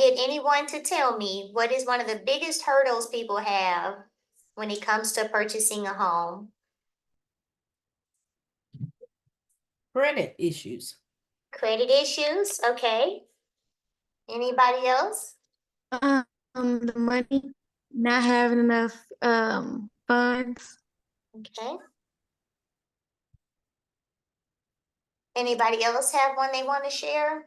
get anyone to tell me what is one of the biggest hurdles people have when it comes to purchasing a home? Credit issues. Credit issues, okay. Anybody else? The money, not having enough funds. Okay. Anybody else have one they want to share?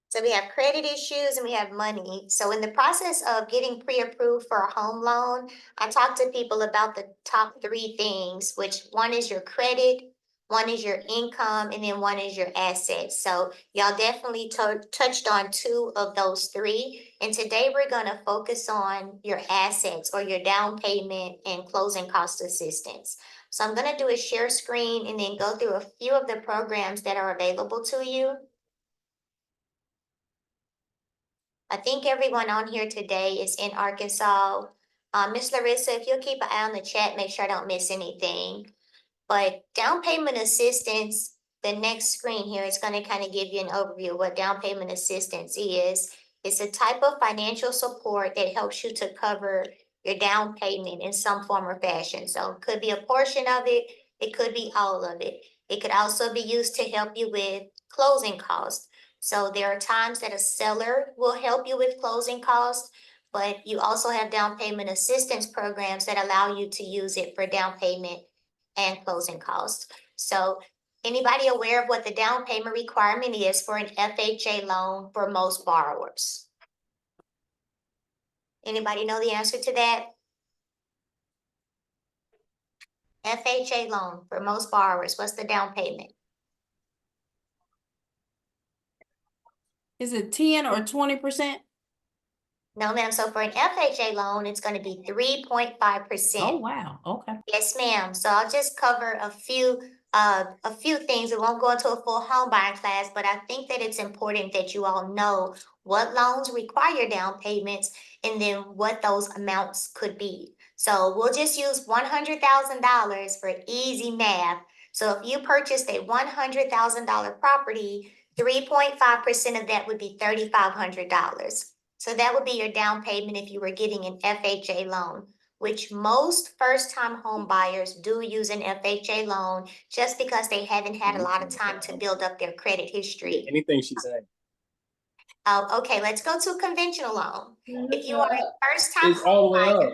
So we have credit issues and we have money. So in the process of getting pre-approved for a home loan, I talk to people about the top three things, which one is your credit, one is your income, and then one is your assets. So y'all definitely touched on two of those three. And today we're gonna focus on your assets or your down payment and closing cost assistance. So I'm gonna do a share screen and then go through a few of the programs that are available to you. I think everyone on here today is in Arkansas. Miss Larissa, if you'll keep an eye on the chat, make sure I don't miss anything. But down payment assistance, the next screen here is going to kind of give you an overview of what down payment assistance is. It's a type of financial support that helps you to cover your down payment in some form or fashion. So it could be a portion of it, it could be all of it. It could also be used to help you with closing costs. So there are times that a seller will help you with closing costs, but you also have down payment assistance programs that allow you to use it for down payment and closing costs. So anybody aware of what the down payment requirement is for an FHA loan for most borrowers? Anybody know the answer to that? FHA loan for most borrowers, what's the down payment? Is it 10 or 20%? No, ma'am. So for an FHA loan, it's going to be 3.5%. Oh, wow. Okay. Yes, ma'am. So I'll just cover a few things. It won't go into a full home buying class, but I think that it's important that you all know what loans require down payments and then what those amounts could be. So we'll just use $100,000 for easy math. So if you purchased a $100,000 property, 3.5% of that would be $3,500. So that would be your down payment if you were getting an FHA loan, which most first-time home buyers do use an FHA loan just because they haven't had a lot of time to build up their credit history. Anything she said. Oh, okay, let's go to a conventional loan. If you are a first-time It's all home the way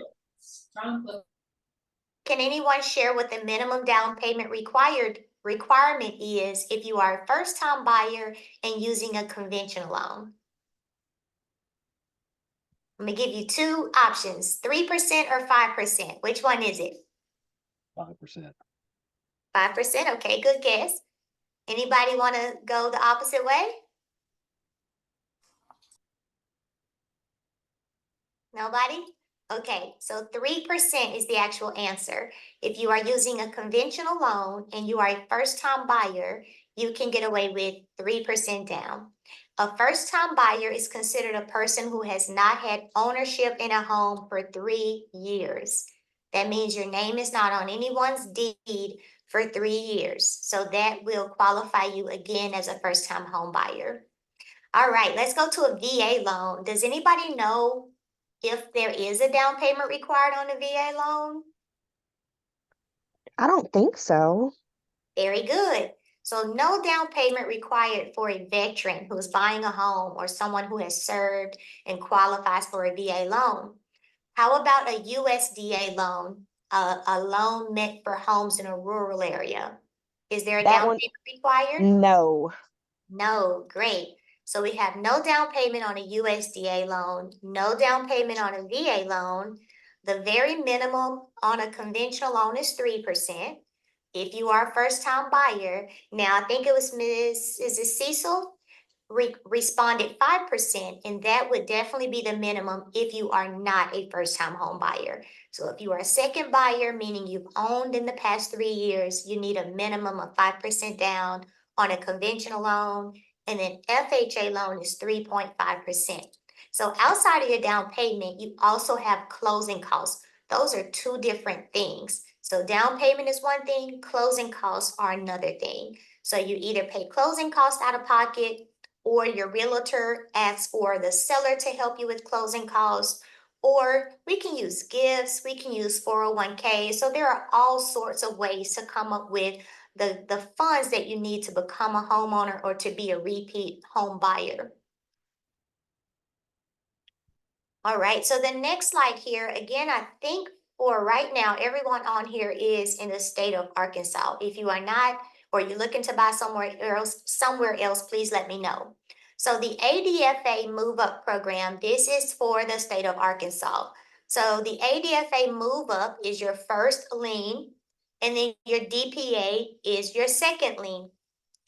buyer, up. can anyone share what the minimum down payment requirement is if you are a first-time buyer and using a conventional loan? I'm gonna give you two options, 3% or 5%. Which one is it? 5%. 5%, okay, good guess. Anybody wanna go the opposite way? Nobody? Okay, so 3% is the actual answer. If you are using a conventional loan and you are a first-time buyer, you can get away with 3% down. A first-time buyer is considered a person who has not had ownership in a home for 3 years. That means your name is not on anyone's deed for 3 years. So that will qualify you again as a first-time home buyer. All right, let's go to a VA loan. Does anybody know if there is a down payment required on a VA loan? I don't think so. Very good. So no down payment required for a veteran who's buying a home or someone who has served and qualifies for a VA loan. How about a USDA loan, a loan meant for homes in a rural area? Is there a That down one, payment required? no. No, great. So we have no down payment on a USDA loan, no down payment on a VA loan. The very minimum on a conventional loan is 3%. If you are a first-time buyer, now I think it was is it Cecil? Responded 5%, and that would definitely be the minimum if you are not a first-time home buyer. So if you are a second buyer, meaning you've owned in the past 3 years, you need a minimum of 5% down on a conventional loan, and then FHA loan is 3.5%. So outside of your down payment, you also have closing costs. Those are two different things. So down payment is one thing, closing costs are another thing. So you either pay closing costs out of pocket, or your realtor asks for the seller to help you with closing costs, or we can use gifts, we can use 401k. So there are all sorts of ways to come up with the funds that you need to become a homeowner or to be a repeat home buyer. All right, so the next slide here, again, I think for right now, everyone on here is in the state of Arkansas. If you are not, or you're looking to buy somewhere else, please let me know. So the ADFA Move Up program, this is for the state of Arkansas. So the ADFA Move Up is your first lien, and then your DPA is your second lien.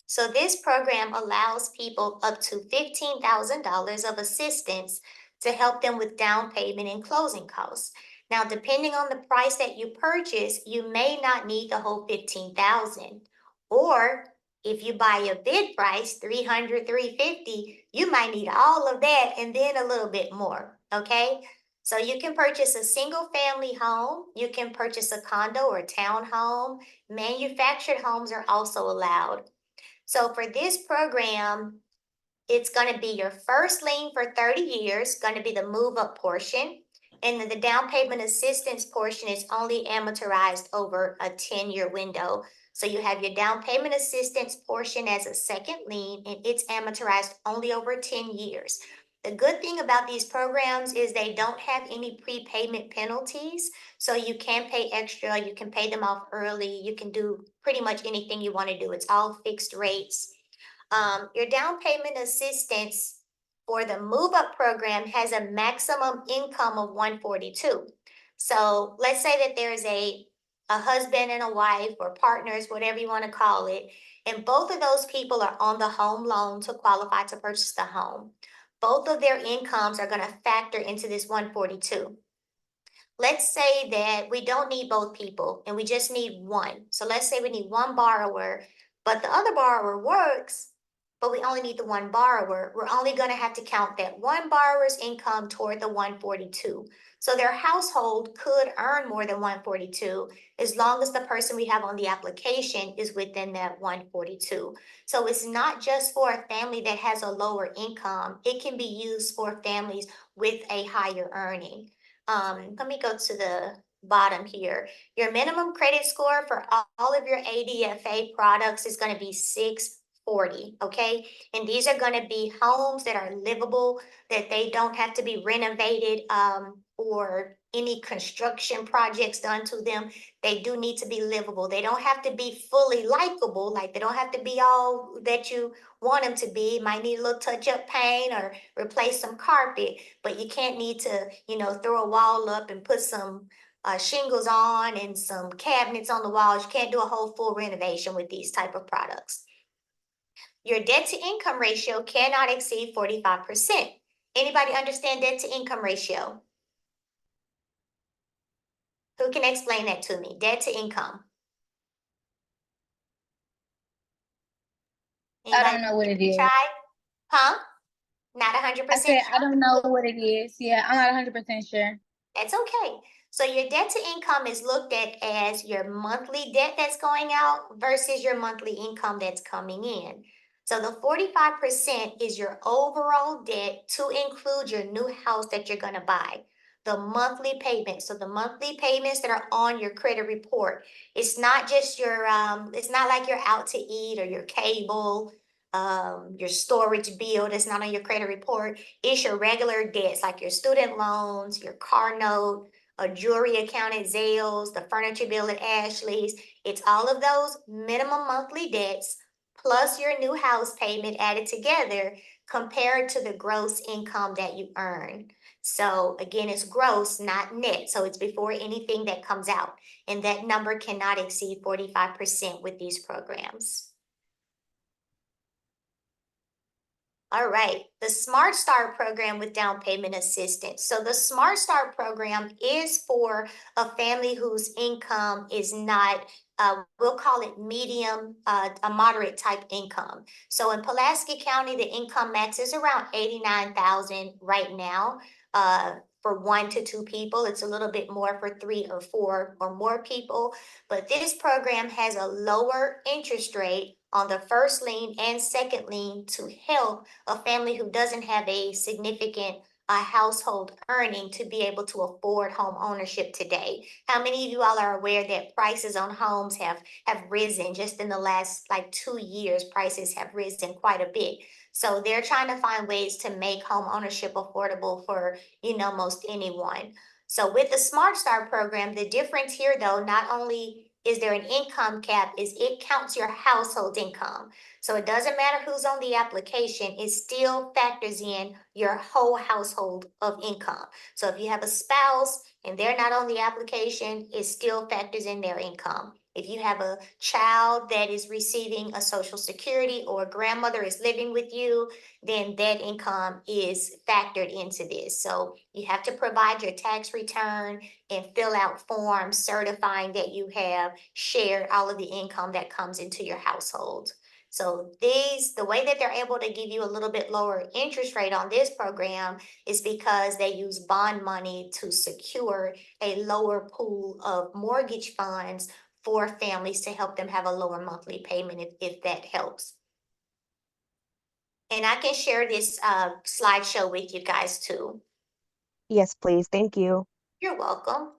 So this program allows people up to $15,000 of assistance to help them with down payment and closing costs. Now, depending on the price that you purchase, you may not need the whole 15,000. Or if you buy a bid price, 300, 350, you might need all of that and then a little bit more, okay? So you can purchase a single family home, you can purchase a condo or townhome. Manufactured homes are also allowed. So for this program, it's going to be your first lien for 30 years, going to be the move up portion. And then the down payment assistance portion is only amortized over a 10-year window. So you have your down payment assistance portion as a second lien, and it's amortized only over 10 years. The good thing about these programs is they don't have any prepayment penalties. So you can pay extra, you can pay them off early, you can do pretty much anything you want to do. It's all fixed rates. Your down payment assistance for the move up program has a maximum income of 142. So let's say that there's a husband and a wife or partners, whatever you want to call it, and both of those people are on the home loan to qualify to purchase the home. Both of their incomes are going to factor into this 142. Let's say that we don't need both people and we just need one. So let's say we need one borrower, but the other borrower works, but we only need the one borrower. We're only going to have to count that one borrower's income toward the 142. So their household could earn more than 142 as long as the person we have on the application is within that 142. So it's not just for a family that has a lower income. It can be used for families with a higher earning. Let me go to the bottom here. Your minimum credit score for all of your ADFA products is going to be 640, okay? And these are going to be homes that are livable, that they don't have to be renovated or any construction projects done to them. They do need to be livable. They don't have to be fully likable, like they don't have to be all that you want them to be. Might need a little touch-up paint or replace some carpet, but you can't need to, throw a wall up and put some shingles on and some cabinets on the walls. You can't do a whole full renovation with these type of products. Your debt to income ratio cannot exceed 45%. Anybody understand debt to income ratio? Who can explain that to me? Debt to income. I don't know what it is. Try? Huh? Not I 100% said sure? I don't know what it is. Yeah, I'm not 100% sure. That's okay. So your debt to income is looked at as your monthly debt that's going out versus your monthly income that's coming in. So the 45% is your overall debt to include your new house that you're going to buy. The monthly payments. So the monthly payments that are on your credit report. It's not just your it's not like you're out to eat or your cable, your storage bill that's not on your credit report. It's your regular debts like your student loans, your car note, a jewelry account at Zales, the furniture bill at Ashley's. It's all of those minimum monthly debts plus your new house payment added together compared to the gross income that you earn. So again, it's gross, not net. So it's before anything that comes out. And that number cannot exceed 45% with these programs. All right, the Smart Start program with down payment assistance. So the Smart Start program is for a family whose income is not, we'll call it medium, a moderate type income. So in Pulaski County, the income max is around 89,000 right now. For 1 to 2 people, it's a little bit more for 3 or 4 or more people. But this program has a lower interest rate on the first lien and second lien to help a family who doesn't have a significant household earning to be able to afford home ownership today. How many of you all are aware that prices on homes have risen just in the last like 2 years? Prices have risen quite a bit. So they're trying to find ways to make home ownership affordable for, most anyone. So with the Smart Start program, the difference here though, not only is there an income cap, is it counts your household income. So it doesn't matter who's on the application, it still factors in your whole household of income. So if you have a spouse and they're not on the application, it still factors in their income. If you have a child that is receiving a social security or a grandmother is living with you, then that income is factored into this. So you have to provide your tax return and fill out forms certifying that you have shared all of the income that comes into your household. So the way that they're able to give you a little bit lower interest rate on this program is because they use bond money to secure a lower pool of mortgage funds for families to help them have a lower monthly payment if that helps. And I can share this slideshow with you guys too. Yes, please. Thank you. You're welcome.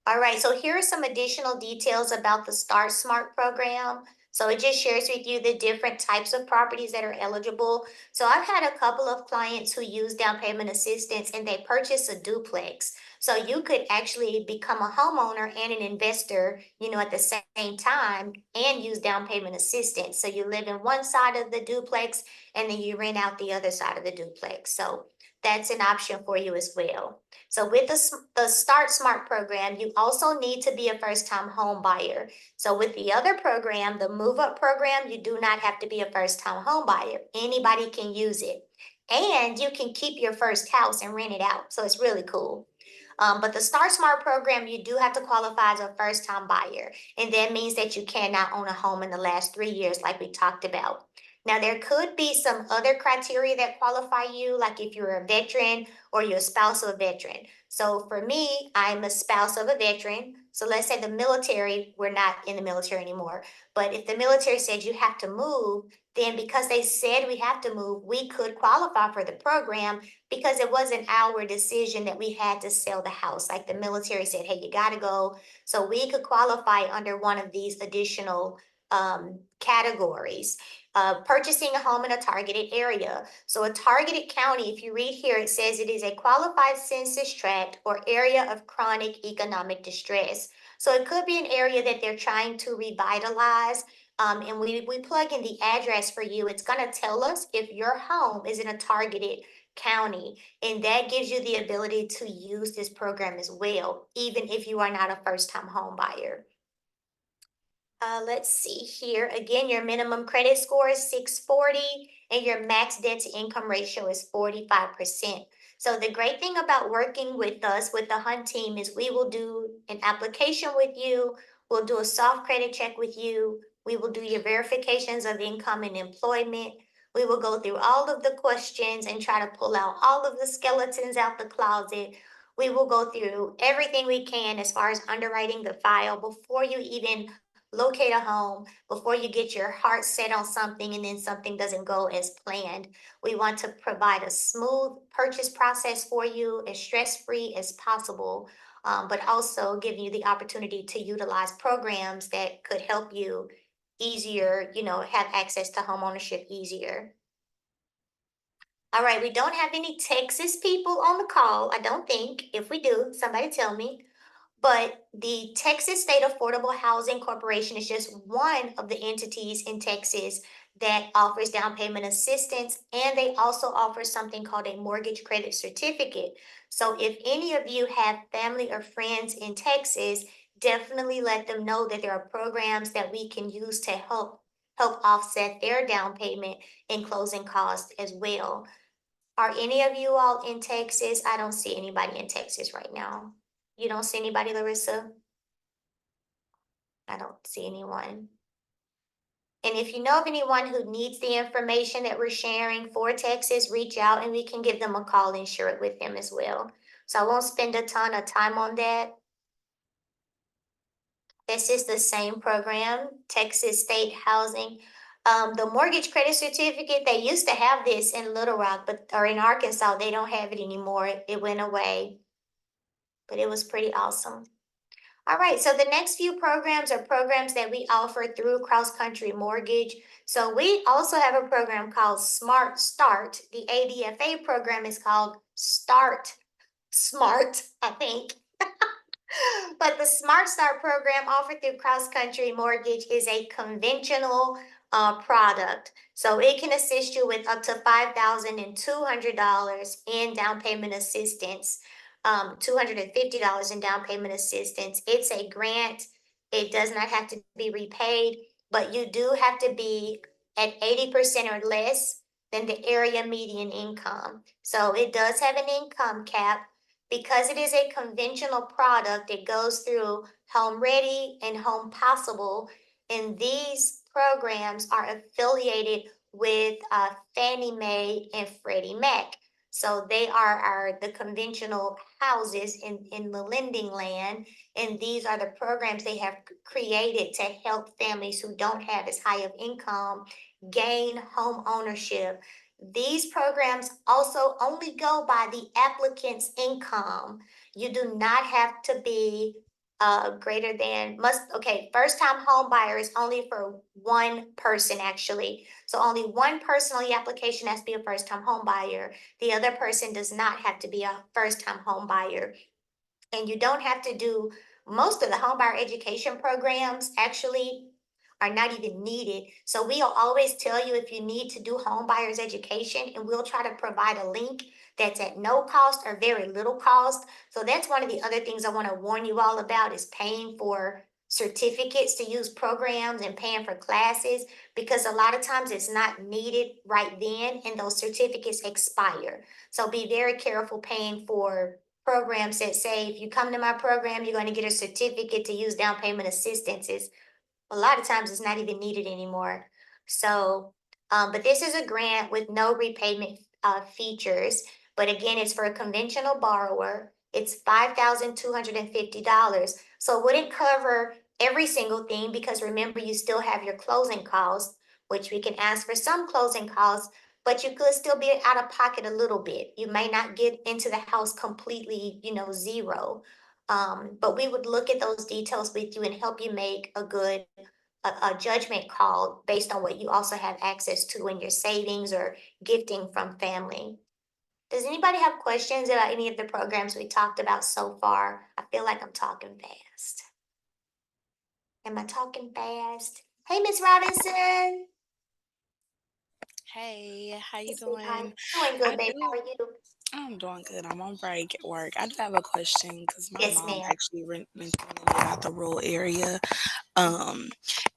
All right, so here are some additional details about the Start Smart program. So it just shares with you the different types of properties that are eligible. So I've had a couple of clients who use down payment assistance and they purchase a duplex. So you could actually become a homeowner and an investor, at the same time and use down payment assistance. So you live in one side of the duplex and then you rent out the other side of the duplex. So that's an option for you as well. So with the Start Smart program, you also need to be a first-time home buyer. So with the other program, the Move Up program, you do not have to be a first-time home buyer. Anybody can use it. And you can keep your first house and rent it out. So it's really cool. But the Start Smart program, you do have to qualify as a first-time buyer. And that means that you cannot own a home in the last 3 years like we talked about. Now, there could be some other criteria that qualify you, like if you're a veteran or you're a spouse of a veteran. So for me, I'm a spouse of a veteran. So let's say the military, we're not in the military anymore. But if the military said you have to move, then because they said we have to move, we could qualify for the program because it wasn't our decision that we had to sell the house. Like the military said, hey, you gotta go. So we could qualify under one of these additional categories. Purchasing a home in a targeted area. So a targeted county, if you read here, it says it is a qualified census tract or area of chronic economic distress. So it could be an area that they're trying to revitalize. And we plug in the address for you. It's going to tell us if your home is in a targeted county. And that gives you the ability to use this program as well, even if you are not a first-time home buyer. Let's see here. Again, your minimum credit score is 640 and your max debt to income ratio is 45%. So the great thing about working with us, with the Hunt team, is we will do an application with you. We'll do a soft credit check with you. We will do your verifications of income and employment. We will go through all of the questions and try to pull out all of the skeletons out the closet. We will go through everything we can as far as underwriting the file before you even locate a home, before you get your heart set on something and then something doesn't go as planned. We want to provide a smooth purchase process for you, as stress-free as possible, but also give you the opportunity to utilize programs that could help you easier, have access to home ownership easier. All right, we don't have any Texas people on the call, I don't think. If we do, somebody tell me. But the Texas State Affordable Housing Corporation is just one of the entities in Texas that offers down payment assistance, and they also offer something called a mortgage credit certificate. So if any of you have family or friends in Texas, definitely let them know that there are programs that we can use to help offset their down payment and closing costs as well. Are any of you all in Texas? I don't see anybody in Texas right now. You don't see anybody, Larissa? I don't see anyone. And if you know of anyone who needs the information that we're sharing for Texas, reach out and we can give them a call and share it with them as well. So I won't spend a ton of time on that. This is the same program, Texas State Housing. The mortgage credit certificate, they used to have this in Little Rock, or in Arkansas, they don't have it anymore. It went away. But it was pretty awesome. All right, so the next few programs are programs that we offer through Cross Country Mortgage. So we also have a program called Smart Start. The ADFA program is called Start Smart, I think. But the Smart Start program offered through Cross Country Mortgage is a conventional product. So it can assist you with up to $5,200 in down payment assistance, $250 in down payment assistance. It's a grant. It does not have to be repaid, but you do have to be at 80% or less than the area median income. So it does have an income cap. Because it is a conventional product, it goes through Home Ready and Home Possible, and these programs are affiliated with Fannie Mae and Freddie Mac. So they are the conventional houses in the lending land, and these are the programs they have created to help families who don't have as high of income gain home ownership. These programs also only go by the applicant's income. You do not have to be greater than first time home buyer is only for one person actually. So only one person on the application has to be a first time home buyer. The other person does not have to be a first time home buyer. And you don't have to do most of the home buyer education programs actually are not even needed. So we'll always tell you if you need to do home buyers education, and we'll try to provide a link that's at no cost or very little cost. So that's one of the other things I want to warn you all about is paying for certificates to use programs and paying for classes, because a lot of times it's not needed right then and those certificates expire. So be very careful paying for programs that say, if you come to my program, you're going to get a certificate to use down payment assistances. A lot of times it's not even needed anymore. So, but this is a grant with no repayment features. But again, it's for a conventional borrower. It's $5,250. So it wouldn't cover every single thing, because remember, you still have your closing costs, which we can ask for some closing costs, but you could still be out of pocket a little bit. You may not get into the house completely, zero. But we would look at those details with you and help you make a judgment call based on what you also have access to in your savings or gifting from family. Does anybody have questions about any of the programs we talked about so far? I feel like I'm talking fast. Am I talking fast? Hey, Miss Robinson. Hey, how you Hi. doing? Doing I good, babe. How do. are you? I'm doing good. I'm on break at work. I do have a question because my Yes, mom ma'am. actually recently moved out the rural area. Um,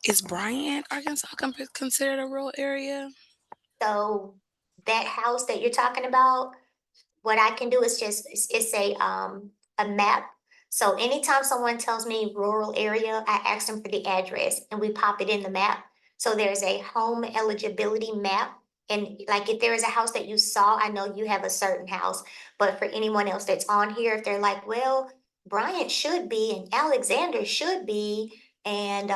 is Bryant, Arkansas, considered a rural area? So that house that you're talking about, what I can do is just, it's a map. So anytime someone tells me rural area, I ask them for the address and we pop it in the map. So there's a home eligibility map. And like if there is a house that you saw, I know you have a certain house, but for anyone else that's on here, if they're like, well, Bryant should be and Alexander should be, and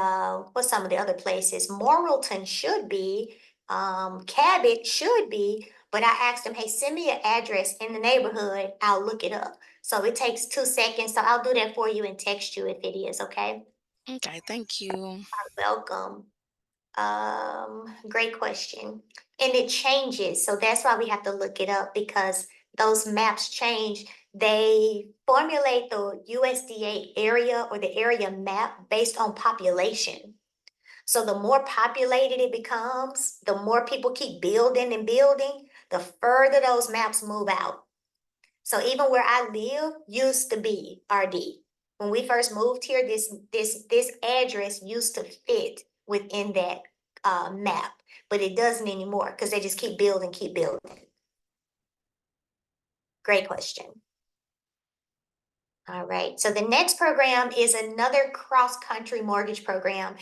what's some of the other places? Morrilton should be, Cabot should be, but I asked them, hey, send me an address in the neighborhood. I'll look it up. So it takes 2 seconds. So I'll do that for you and text you if it is, okay? Okay, thank you. Welcome. Great question. And it changes. So that's why we have to look it up, because those maps change. They formulate the USDA area or the area map based on population. So the more populated it becomes, the more people keep building and building, the further those maps move out. So even where I live used to be RD. When we first moved here, this address used to fit within that map, but it doesn't anymore because they just keep building, keep building. Great question. All right, so the next program is another cross-country mortgage program.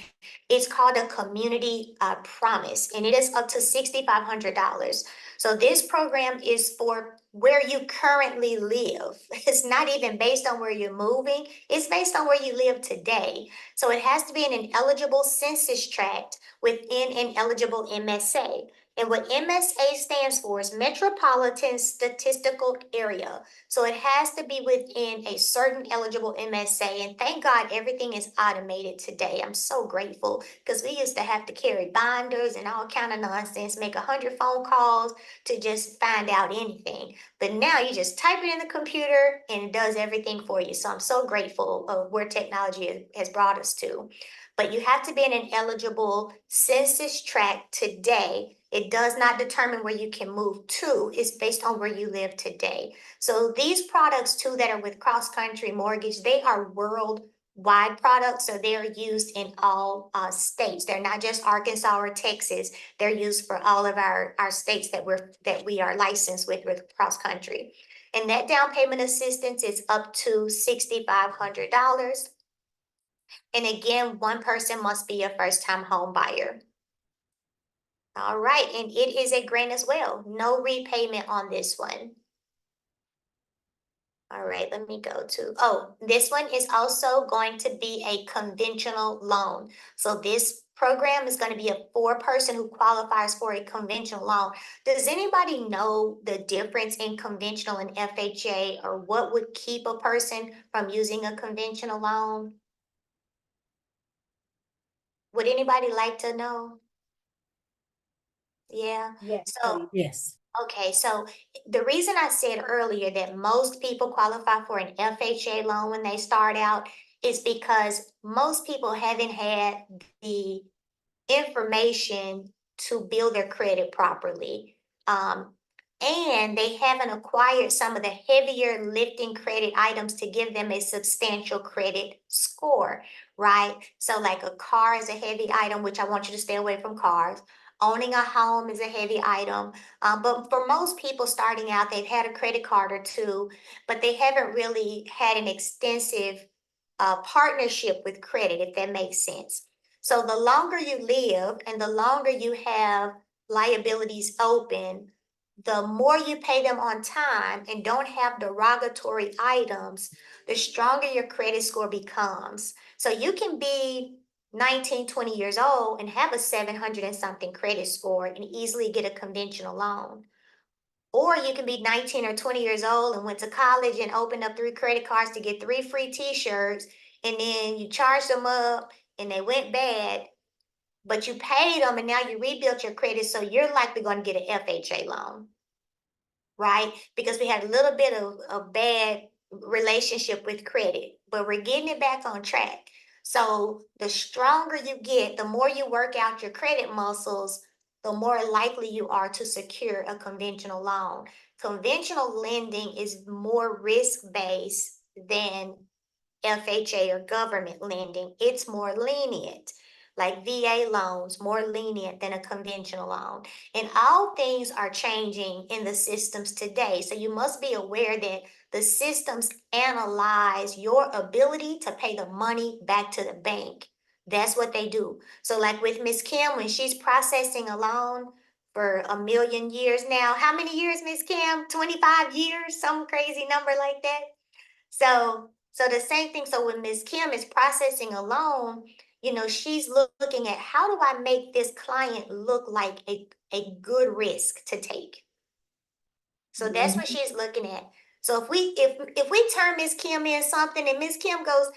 It's called a community promise, and it is up to $6,500. So this program is for where you currently live. It's not even based on where you're moving, it's based on where you live today. So it has to be in an eligible census tract within an eligible MSA. And what MSA stands for is Metropolitan Statistical Area. So it has to be within a certain eligible MSA. And thank God everything is automated today. I'm so grateful because we used to have to carry binders and all kind of nonsense, make 100 phone calls to just find out anything. But now you just type it in the computer and it does everything for you. So I'm so grateful of where technology has brought us to. But you have to be in an eligible census tract today. It does not determine where you can move to. It's based on where you live today. So these products too that are with cross-country mortgage, they are worldwide products. So they're used in all states. They're not just Arkansas or Texas. They're used for all of our states that we are licensed with cross-country. And that down payment assistance is up to $6,500. And again, one person must be a first-time home buyer. All right, and it is a grant as well. No repayment on this one. All right, let me go to, this one is also going to be a conventional loan. So this program is going to be for a person who qualifies for a conventional loan. Does anybody know the difference in conventional and FHA, or what would keep a person from using a conventional loan? Would anybody like to know? Yeah, Yes, so, please. Yes. okay, so the reason I said earlier that most people qualify for an FHA loan when they start out is because most people haven't had the information to build their credit properly. And they haven't acquired some of the heavier lifting credit items to give them a substantial credit score, right? So like a car is a heavy item, which I want you to stay away from cars. Owning a home is a heavy item. But for most people starting out, they've had a credit card or two, but they haven't really had an extensive partnership with credit, if that makes sense. So the longer you live and the longer you have liabilities open, the more you pay them on time and don't have derogatory items, the stronger your credit score becomes. So you can be 19, 20 years old and have a 700 and something credit score and easily get a conventional loan. Or you can be 19 or 20 years old and went to college and opened up 3 credit cards to get 3 free t-shirts, and then you charged them up and they went bad, but you paid them and now you rebuilt your credit, so you're likely going to get an FHA loan, right? Because we had a little bit of a bad relationship with credit, but we're getting it back on track. So the stronger you get, the more you work out your credit muscles, the more likely you are to secure a conventional loan. Conventional lending is more risk-based than FHA or government lending. It's more lenient, like VA loans, more lenient than a conventional loan. And all things are changing in the systems today. So you must be aware that the systems analyze your ability to pay the money back to the bank. That's what they do. So like with Miss Kim, when she's processing a loan for 1,000,000 years now, how many years, Miss Kim? 25 years, some crazy number like that. So the same thing. So when Ms. Kim is processing a loan, she's looking at, how do I make this client look like a good risk to take? So that's what she's looking at. So if we turn Ms. Kim in something and Ms. Kim goes,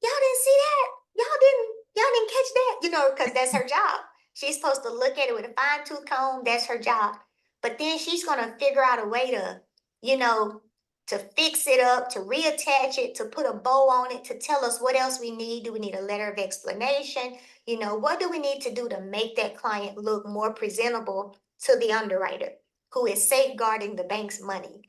y'all didn't see that, y'all didn't catch that, because that's her job. She's supposed to look at it with a fine tooth comb. That's her job. But then she's gonna figure out a way to, you know, to fix it up, to reattach it, to put a bow on it, to tell us what else we need. Do we need a letter of explanation? What do we need to do to make that client look more presentable to the underwriter who is safeguarding the bank's money?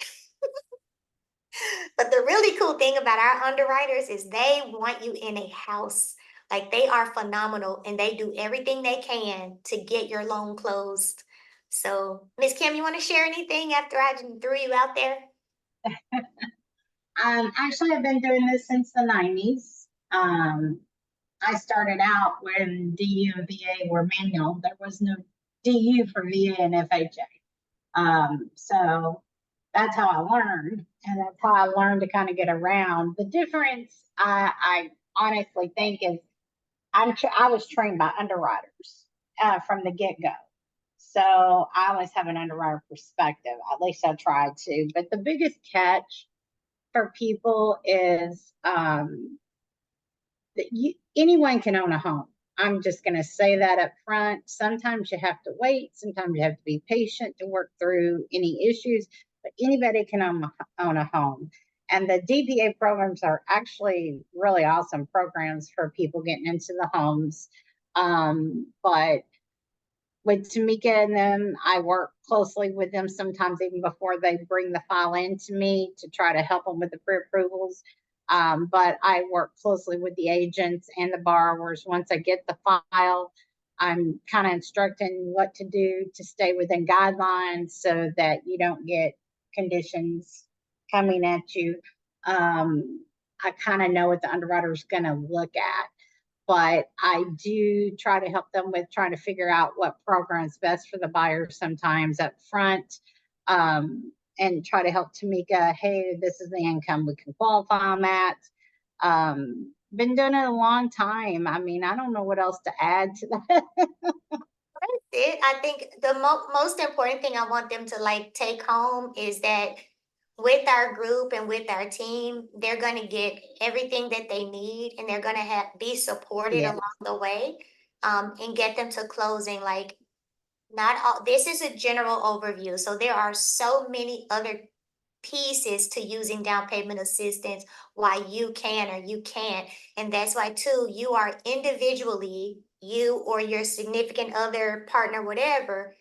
But the really cool thing about our underwriters is they want you in a house. Like, they are phenomenal and they do everything they can to get your loan closed. So, Miss Kim, you want to share anything after I threw you out there? Actually, I've been doing this since the 90s. I started out when DU and VA were manual. There was no DU for VA and FHA. So that's how I learned, and that's how I learned to kind of get around. The difference, I honestly think, is I was trained by underwriters from the get go. So I always have an underwriter perspective. At least I tried to. But the biggest catch for people is that anyone can own a home. I'm just going to say that up front. Sometimes you have to wait. Sometimes you have to be patient to work through any issues, but anybody can own a home. And the DPA programs are actually really awesome programs for people getting into the homes. But with Tomekia and them, I work closely with them sometimes even before they bring the file in to me to try to help them with the pre-approvals. But I work closely with the agents and the borrowers. Once I get the file, I'm kind of instructing what to do to stay within guidelines so that you don't get conditions coming at you. I kind of know what the underwriter is going to look at, but I do try to help them with trying to figure out what program is best for the buyer sometimes up front, and try to help Tomekia, hey, this is the income we can qualify on that. Been doing it a long time. I mean, I don't know what else to add to that. That's it. I think the most important thing I want them to like take home is that with our group and with our team, they're going to get everything that they need, and they're going to be supported Yeah. along the way, and get them to closing. Like, not all, this is a general overview. So there are so many other pieces to using down payment assistance, why you can or you can't. And that's why too, you are individually, you or your significant other, partner, whatever,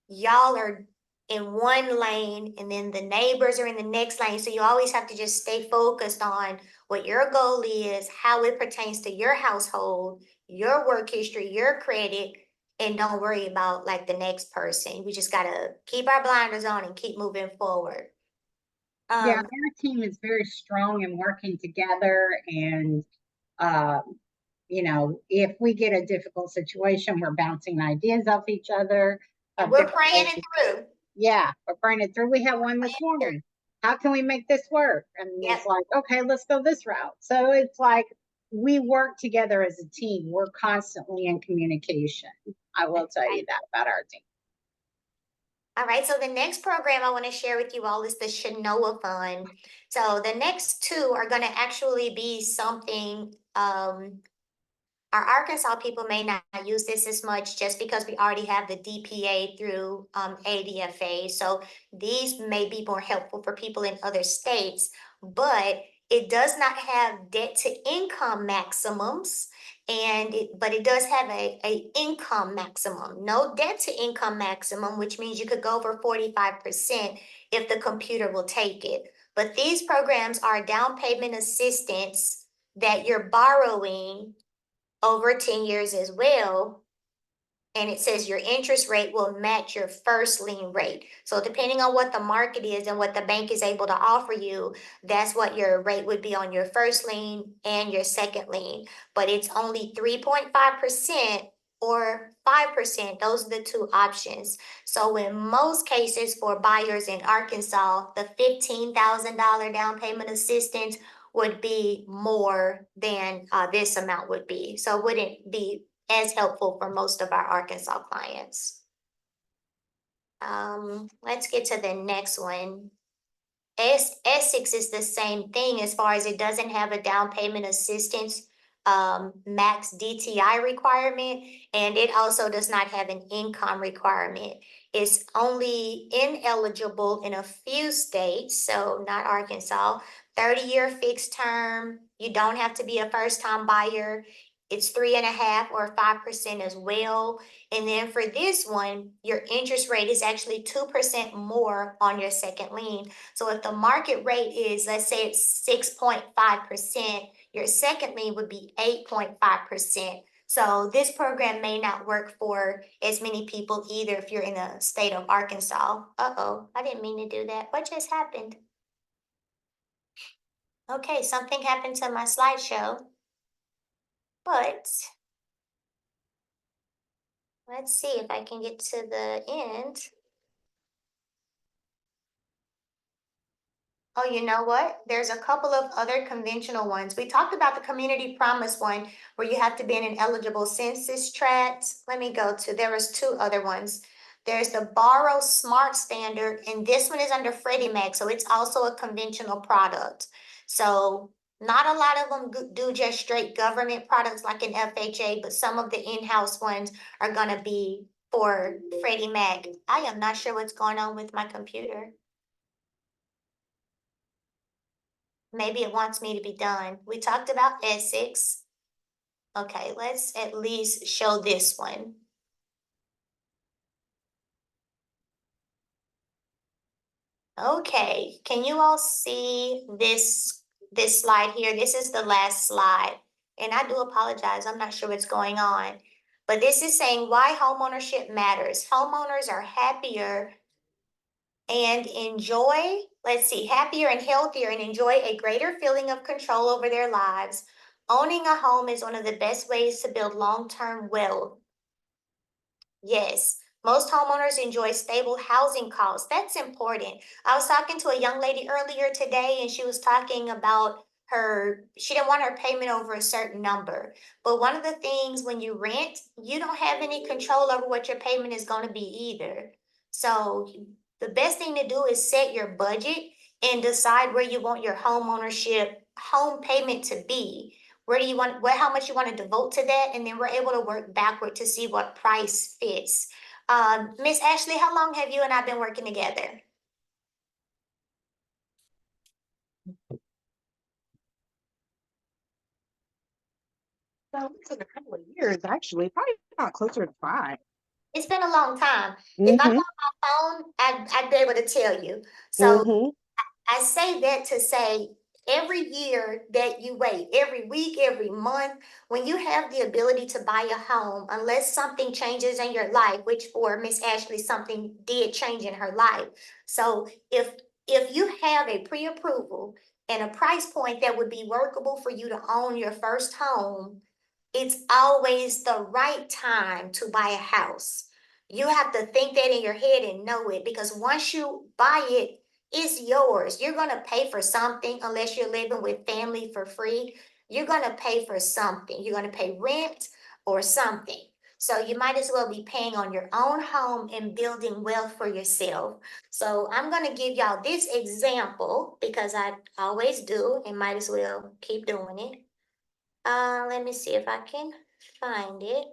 y'all are in one lane, and then the neighbors are in the next lane. So you always have to just stay focused on what your goal is, how it pertains to your household, your work history, your credit, and don't worry about like the next person. We just gotta keep our blinders on and keep moving forward. Yeah, Um, our team is very strong in working together, and you know, if we get a difficult situation, we're bouncing ideas off each other and of we're different praying ways. it through. Yeah, we're praying it through. We had one this morning. How can we make this work? And Yep. it's like, okay, let's go this route. So it's like we work together as a team. We're constantly in communication. I will tell you that about our team. All right, so the next program I want to share with you all is the Shanoa Fund. So the next two are going to actually be something, our Arkansas people may not use this as much just because we already have the DPA through ADFA. So these may be more helpful for people in other states, but it does not have debt to income maximums. But it does have a income maximum, no debt to income maximum, which means you could go over 45% if the computer will take it. But these programs are down payment assistance that you're borrowing over 10 years as well. And it says your interest rate will match your first lien rate. So depending on what the market is and what the bank is able to offer you, that's what your rate would be on your first lien and your second lien. But it's only 3.5% or 5%. Those are the two options. So in most cases for buyers in Arkansas, the $15,000 down payment assistance would be more than this amount would be. So it wouldn't be as helpful for most of our Arkansas clients. Let's get to the next one. Essex is the same thing as far as it doesn't have a down payment assistance max DTI requirement, and it also does not have an income requirement. It's only ineligible in a few states, so not Arkansas. 30-year fixed term, you don't have to be a first-time buyer. It's 3.5% or 5% as well. And then for this one, your interest rate is actually 2% more on your second lien. So if the market rate is, let's say it's 6.5%, your second lien would be 8.5%. So this program may not work for as many people either if you're in the state of Arkansas. Uh-oh, I didn't mean to do that. What just happened? Okay, something happened to my slideshow. But let's see if I can get to the end. Oh, you know what? There's a couple of other conventional ones. We talked about the community promise one where you have to be in an eligible census tract. Let me go to, there was two other ones. There's the Borrow Smart Standard, and this one is under Freddie Mac, so it's also a conventional product. So not a lot of them do just straight government products like an FHA, but some of the in-house ones are gonna be for Freddie Mac. I am not sure what's going on with my computer. Maybe it wants me to be done. We talked about Essex. Okay, let's at least show this one. Okay, can you all see this slide here? This is the last slide. And I do apologize, I'm not sure what's going on. But this is saying why homeownership matters. Homeowners are happier and enjoy, let's see, happier and healthier and enjoy a greater feeling of control over their lives. Owning a home is one of the best ways to build long-term wealth. Yes, most homeowners enjoy stable housing costs. That's important. I was talking to a young lady earlier today and she was talking about she didn't want her payment over a certain number. But one of the things when you rent, you don't have any control over what your payment is going to be either. So the best thing to do is set your budget and decide where you want your home payment to be. Where do you want, how much you want to devote to that, and then we're able to work backward to see what price fits. Miss Ashley, how long have you and I been working together? So it's been a couple of years, actually, probably not closer to 5. It's been a long time. If I Mm-hmm. got my phone, I'd be able to tell you. So Mm-hmm. I say that to say every year that you wait, every week, every month, when you have the ability to buy a home, unless something changes in your life, which for Miss Ashley, something did change in her life. So if you have a pre-approval and a price point that would be workable for you to own your first home, it's always the right time to buy a house. You have to think that in your head and know it, because once you buy it, it's yours. You're gonna pay for something unless you're living with family for free. You're gonna pay for something. You're gonna pay rent or something. So you might as well be paying on your own home and building wealth for yourself. So I'm gonna give y'all this example because I always do and might as well keep doing it. Let me see if I can find it.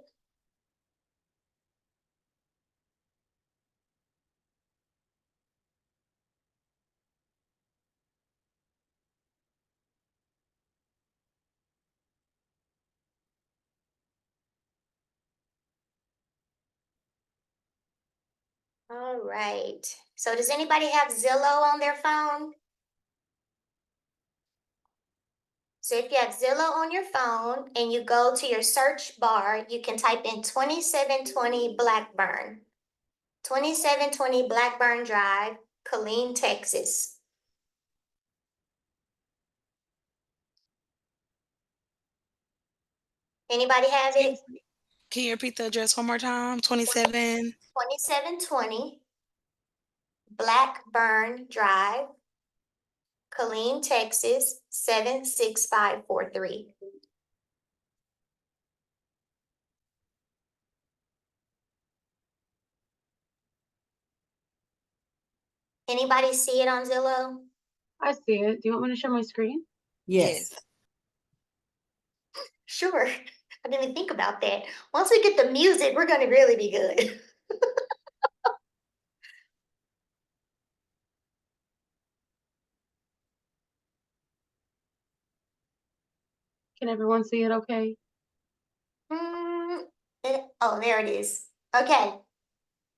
All right. So does anybody have Zillow on their phone? So if you have Zillow on your phone and you go to your search bar, you can type in 2720 Blackburn. 2720 Blackburn Drive, Killeen, Texas. Anybody have it? Can you repeat the address one more time? 27. 2720 Blackburn Drive, Killeen, Texas, 76543. Anybody see it on Zillow? I see it. Do you want me to share my screen? Yes. Sure. I didn't even think about that. Once we get the music, we're gonna really be good. Can everyone see it okay? Oh, there it is. Okay.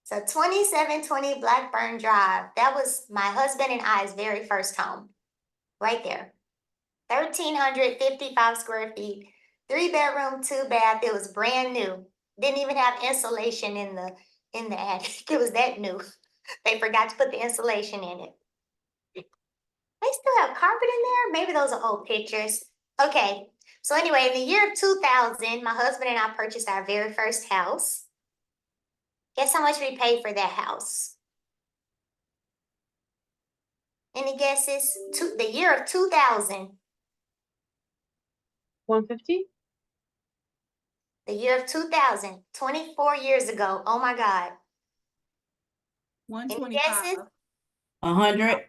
So 2720 Blackburn Drive. That was my husband and I's very first home. Right there. 1,355 square feet, 3 bedroom, 2 bath. It was brand new. Didn't even have insulation in the attic. It was that new. They forgot to put the insulation in it. They still have carpet in there? Maybe those are old pictures. Okay, so anyway, in the year of 2000, my husband and I purchased our very first house. Guess how much we paid for that house? Any guesses? The year of 2000. 150? The year of 2000, 24 years ago. Oh my God. Any guesses? 100.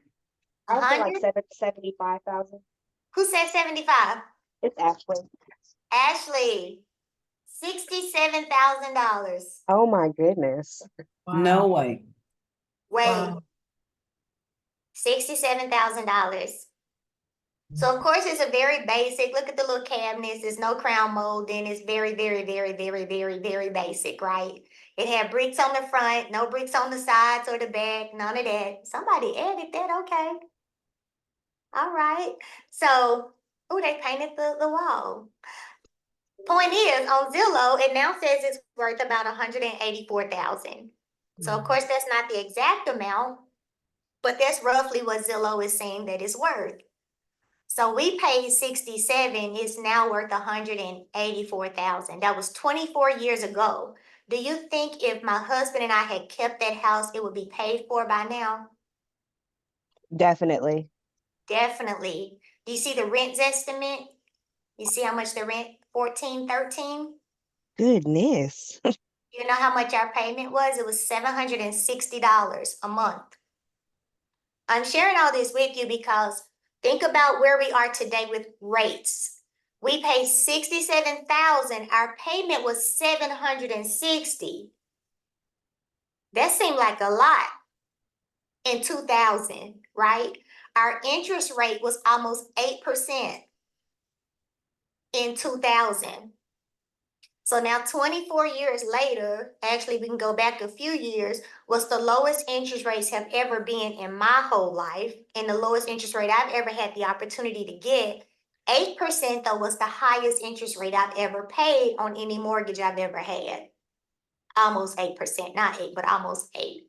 I would say like 100? 75,000. Who said 75? It's Ashley. Ashley, $67,000. Oh my goodness. No way. Wait, $67,000. So of course it's a very basic, look at the little cabinets, there's no crown molding, it's very, very, very, very, very, very basic, right? It had bricks on the front, no bricks on the sides or the back, none of that. Somebody added that, okay. All right, so, oh, they painted the wall. Point is, on Zillow, it now says it's worth about 184,000. So of course, that's not the exact amount, but that's roughly what Zillow is saying that it's worth. So we paid 67, it's now worth 184,000. That was 24 years ago. Do you think if my husband and I had kept that house, it would be paid for by now? Definitely. Definitely. Do you see the rent estimate? You see how much the rent, 14, 13? Goodness. You know how much our payment was? It was $760 a month. I'm sharing all this with you because think about where we are today with rates. We paid 67,000. Our payment was 760. That seemed like a lot in 2000, right? Our interest rate was almost 8% in 2000. So now 24 years later, actually we can go back a few years, was the lowest interest rates have ever been in my whole life, and the lowest interest rate I've ever had the opportunity to get. 8% though was the highest interest rate I've ever paid on any mortgage I've ever had. Almost 8%, not 8, but almost 8.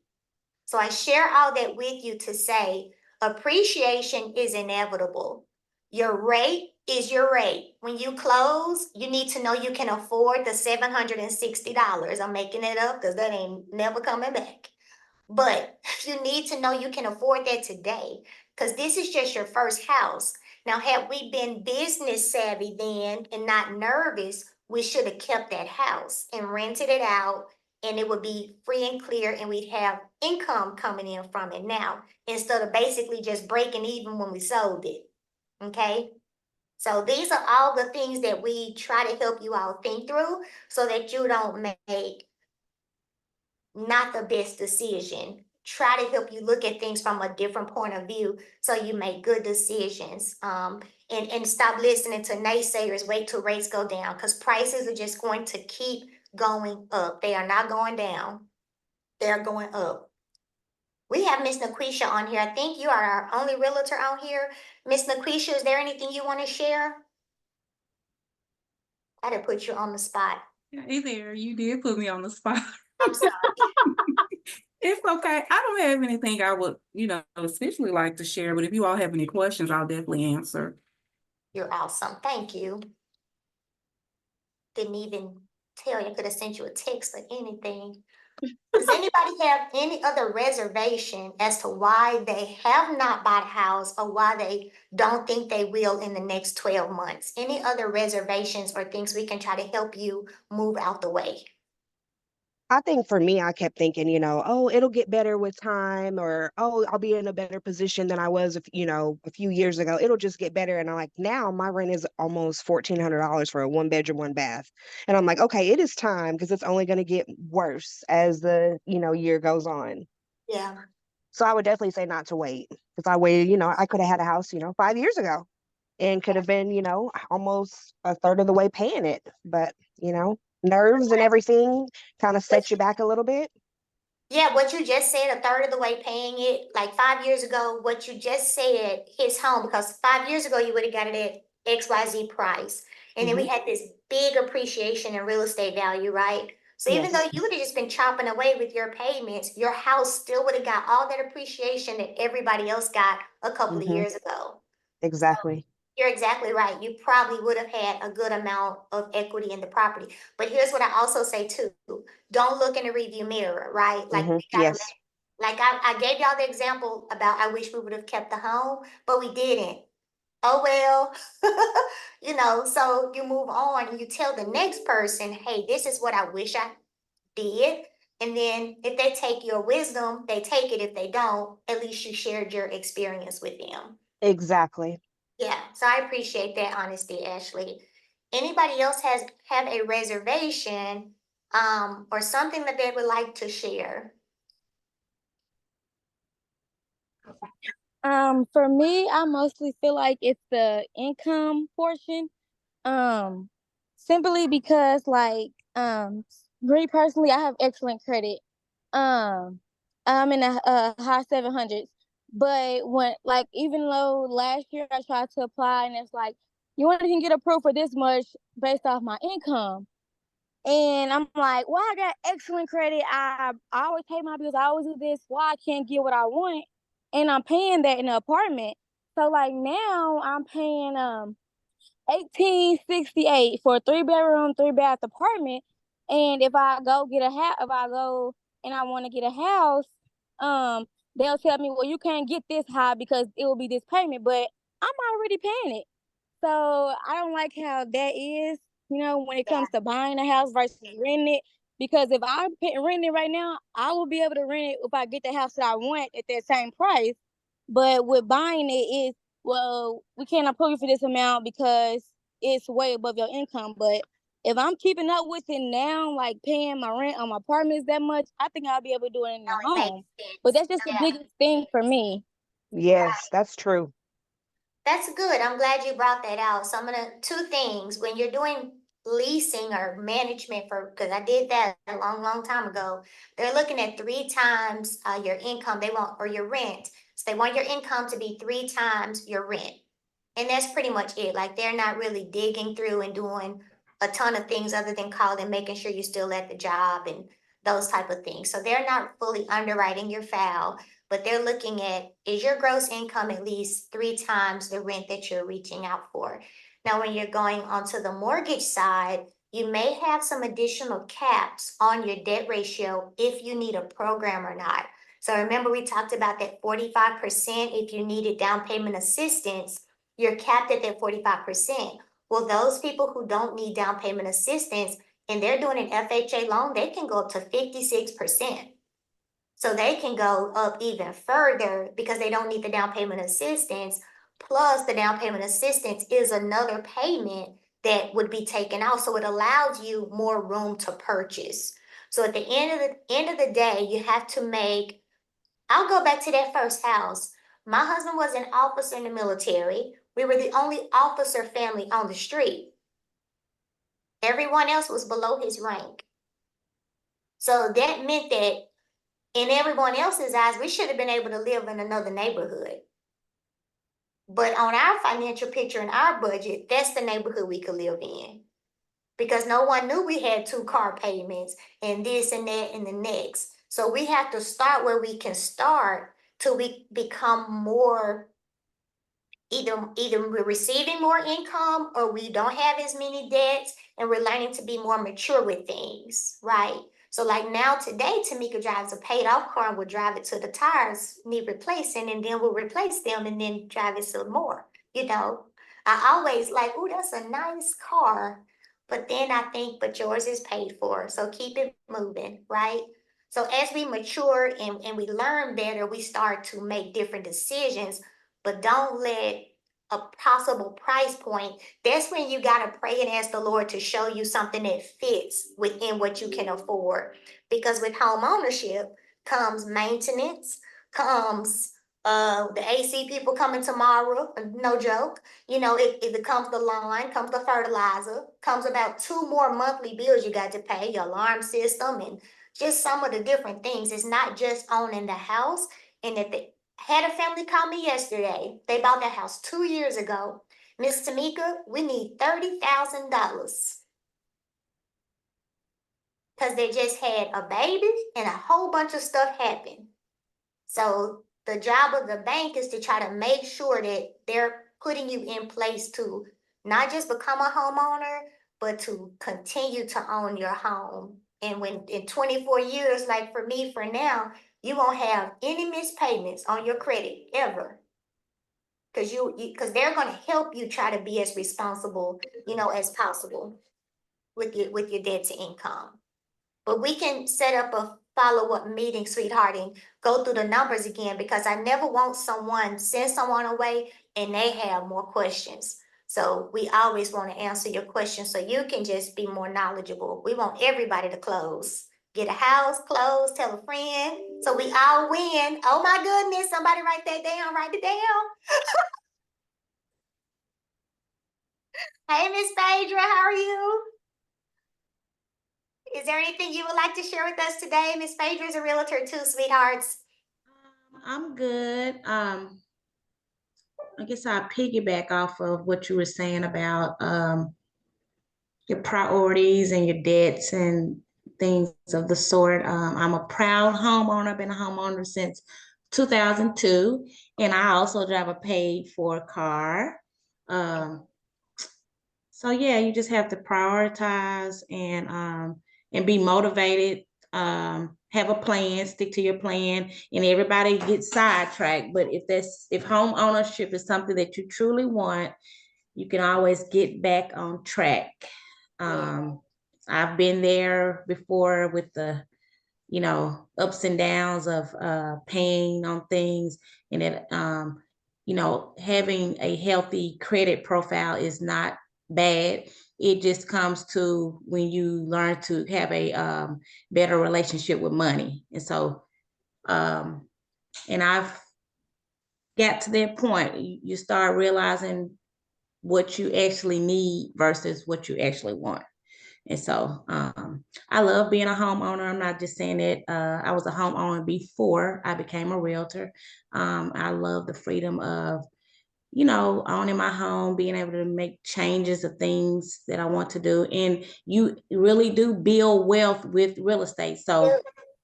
So I share all that with you to say appreciation is inevitable. Your rate is your rate. When you close, you need to know you can afford the $760. I'm making it up because that ain't never coming back. But you need to know you can afford that today because this is just your first house. Now, had we been business savvy then and not nervous, we should have kept that house and rented it out, and it would be free and clear, and we'd have income coming in from it now instead of basically just breaking even when we sold it. Okay? So these are all the things that we try to help you all think through so that you don't make not the best decision. Try to help you look at things from a different point of view so you make good decisions. And stop listening to naysayers, wait till rates go down, because prices are just going to keep going up. They are not going down. They're going up. We have Miss Naquisha on here. I think you are our only realtor on here. Miss Naquisha, is there anything you want to share? I had to put you on the spot. Hey there, you did put me on the spot. I'm sorry. It's okay. I don't have anything I would, especially like to share, but if you all have any questions, I'll definitely answer. You're awesome. Thank you. Didn't even tell you. I could have sent you a text or anything. Does anybody have any other reservation as to why they have not bought a house or why they don't think they will in the next 12 months? Any other reservations or things we can try to help you move out the way? I think for me, I kept thinking, oh, it'll get better with time, or oh, I'll be in a better position than I was, a few years ago. It'll just get better. And I'm like, now my rent is almost $1,400 for a 1 bedroom, 1 bath. And I'm like, okay, it is time because it's only going to get worse as the, year goes on. Yeah. So I would definitely say not to wait, because I waited, I could have had a house, 5 years ago and could have been, almost a third of the way paying it. But, nerves and everything kind of set you back a little bit. Yeah, what you just said, a third of the way paying it, like 5 years ago, what you just said hits home because 5 years ago you would have got it at XYZ price. And then we had this big appreciation in real estate value, right? So even Yes. though you would have just been chopping away with your payments, your house still would have got all that appreciation that everybody else got a couple of Mhm. years ago. Exactly. You're exactly right. You probably would have had a good amount of equity in the property. But here's what I also say too. Don't look in the review mirror, right? Like we gotta Yes. like I gave y'all the example about I wish we would have kept the home, but we didn't. Oh well. You know, so you move on and you tell the next person, hey, this is what I wish I did. And then if they take your wisdom, they take it. If they don't, at least you shared your experience with them. Exactly. Yeah, so I appreciate that honesty, Ashley. Anybody else have a reservation or something that they would like to share? For me, I mostly feel like it's the income portion. Um, Simply because me personally, I have excellent credit. Um, I'm in a high 700s. But when even though last year I tried to apply and it's like you only can get approved for this much based off my income. And I'm like, well, I got excellent credit. I always pay my bills. I always do this. Why I can't get what I want? And I'm paying that in the apartment. So like now I'm paying 1868 for a 3-bedroom, 3-bath apartment. And if I go get a house, if I go and I want to get a house, they'll tell me, well, you can't get this high because it will be this payment. But I'm already paying it. So I don't like how that is, when it Yeah, comes to buying a house versus renting it. Because if I'm renting it right now, I will be able to rent it if I get the house that I want at that same price. But with buying it is, well, we can't approve you for this amount because it's way above your income. But if I'm keeping up with it now, like paying my rent on my apartments that much, I think I'll be able to do it in no, the it makes home. But sense. that's just the Yeah. biggest thing for me. Yes, that's true. That's good. I'm glad you brought that out. So I'm gonna two things when you're doing leasing or management because I did that a long, long time ago. They're looking at 3 times your income. They want or your rent. So they want your income to be 3 times your rent. And that's pretty much it. Like they're not really digging through and doing a ton of things other than calling, making sure you're still at the job and those type of things. So they're not fully underwriting your file, but they're looking at, is your gross income at least 3 times the rent that you're reaching out for? Now, when you're going onto the mortgage side, you may have some additional caps on your debt ratio if you need a program or not. So remember, we talked about that 45% if you needed down payment assistance, you're capped at that 45%. Well, those people who don't need down payment assistance and they're doing an FHA loan, they can go up to 56%. So they can go up even further because they don't need the down payment assistance. Plus, the down payment assistance is another payment that would be taken out. So it allows you more room to purchase. So at the end of the day, you have to make. I'll go back to that first house. My husband was an officer in the military. We were the only officer family on the street. Everyone else was below his rank. So that meant that in everyone else's eyes, we should have been able to live in another neighborhood. But on our financial picture and our budget, that's the neighborhood we could live in. Because no one knew we had 2 car payments and this and that and the next. So we have to start where we can start till we become more either we're receiving more income or we don't have as many debts and we're learning to be more mature with things, right? So like now today, Tamika drives a paid off car and will drive it till the tires need replacing and then we'll replace them and then drive it some more, you know? I always like, oh, that's a nice car. But then I think, but yours is paid for. So keep it moving, right? So as we mature and we learn better, we start to make different decisions, but don't let a possible price point. That's when you got to pray and ask the Lord to show you something that fits within what you can afford. Because with home ownership comes maintenance, comes the AC people coming tomorrow, no joke. You know, it comes the lawn, comes the fertilizer, comes about 2 more monthly bills you got to pay, your alarm system, and just some of the different things. It's not just owning the house. And at the had a family call me yesterday. They bought their house 2 years ago. Miss Tamika, we need $30,000. because they just had a baby and a whole bunch of stuff happened. So the job of the bank is to try to make sure that they're putting you in place to not just become a homeowner, but to continue to own your home. And when in 24 years, like for me, for now, you won't have any missed payments on your credit ever. Because they're gonna help you try to be as responsible, as possible with your debt to income. But we can set up a follow-up meeting, sweetheart, and go through the numbers again, because I never want send someone away and they have more questions. So we always want to answer your questions so you can just be more knowledgeable. We want everybody to close. Get a house, close, tell a friend, so we all win. Oh my goodness, somebody write that down, write it down. Hey, Miss Phaedra, how are you? Is there anything you would like to share with us today? Miss Phaedra is a realtor too, sweethearts. I'm good. I guess I'll piggyback off of what you were saying about your priorities and your debts and things of the sort. I'm a proud homeowner. I've been a homeowner since 2002, and I also drive a paid for car. So yeah, you just have to prioritize and be motivated. Have a plan, stick to your plan, and everybody gets sidetracked. But if home ownership is something that you truly want, you can always get back on track. I've been there before with the ups and downs of paying on things, and that having a healthy credit profile is not bad. It just comes to when you learn to have a better relationship with money. And so and I've got to that point, you start realizing what you actually need versus what you actually want. And so I love being a homeowner. I'm not just saying that I was a homeowner before I became a realtor. I love the freedom of, owning my home, being able to make changes of things that I want to do. And you really do build wealth with real estate. So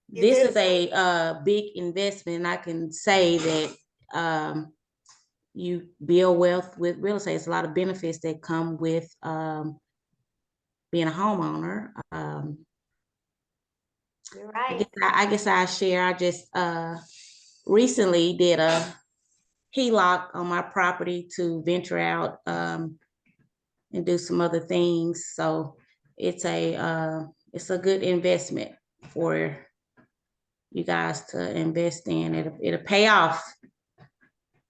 this is a big investment. And I can say that you build wealth with real estate. It's a lot of benefits that come with being a homeowner. You're right. I guess I share. I just recently did a HELOC on my property to venture out and do some other things. So it's a good investment for you guys to invest in. It'll pay off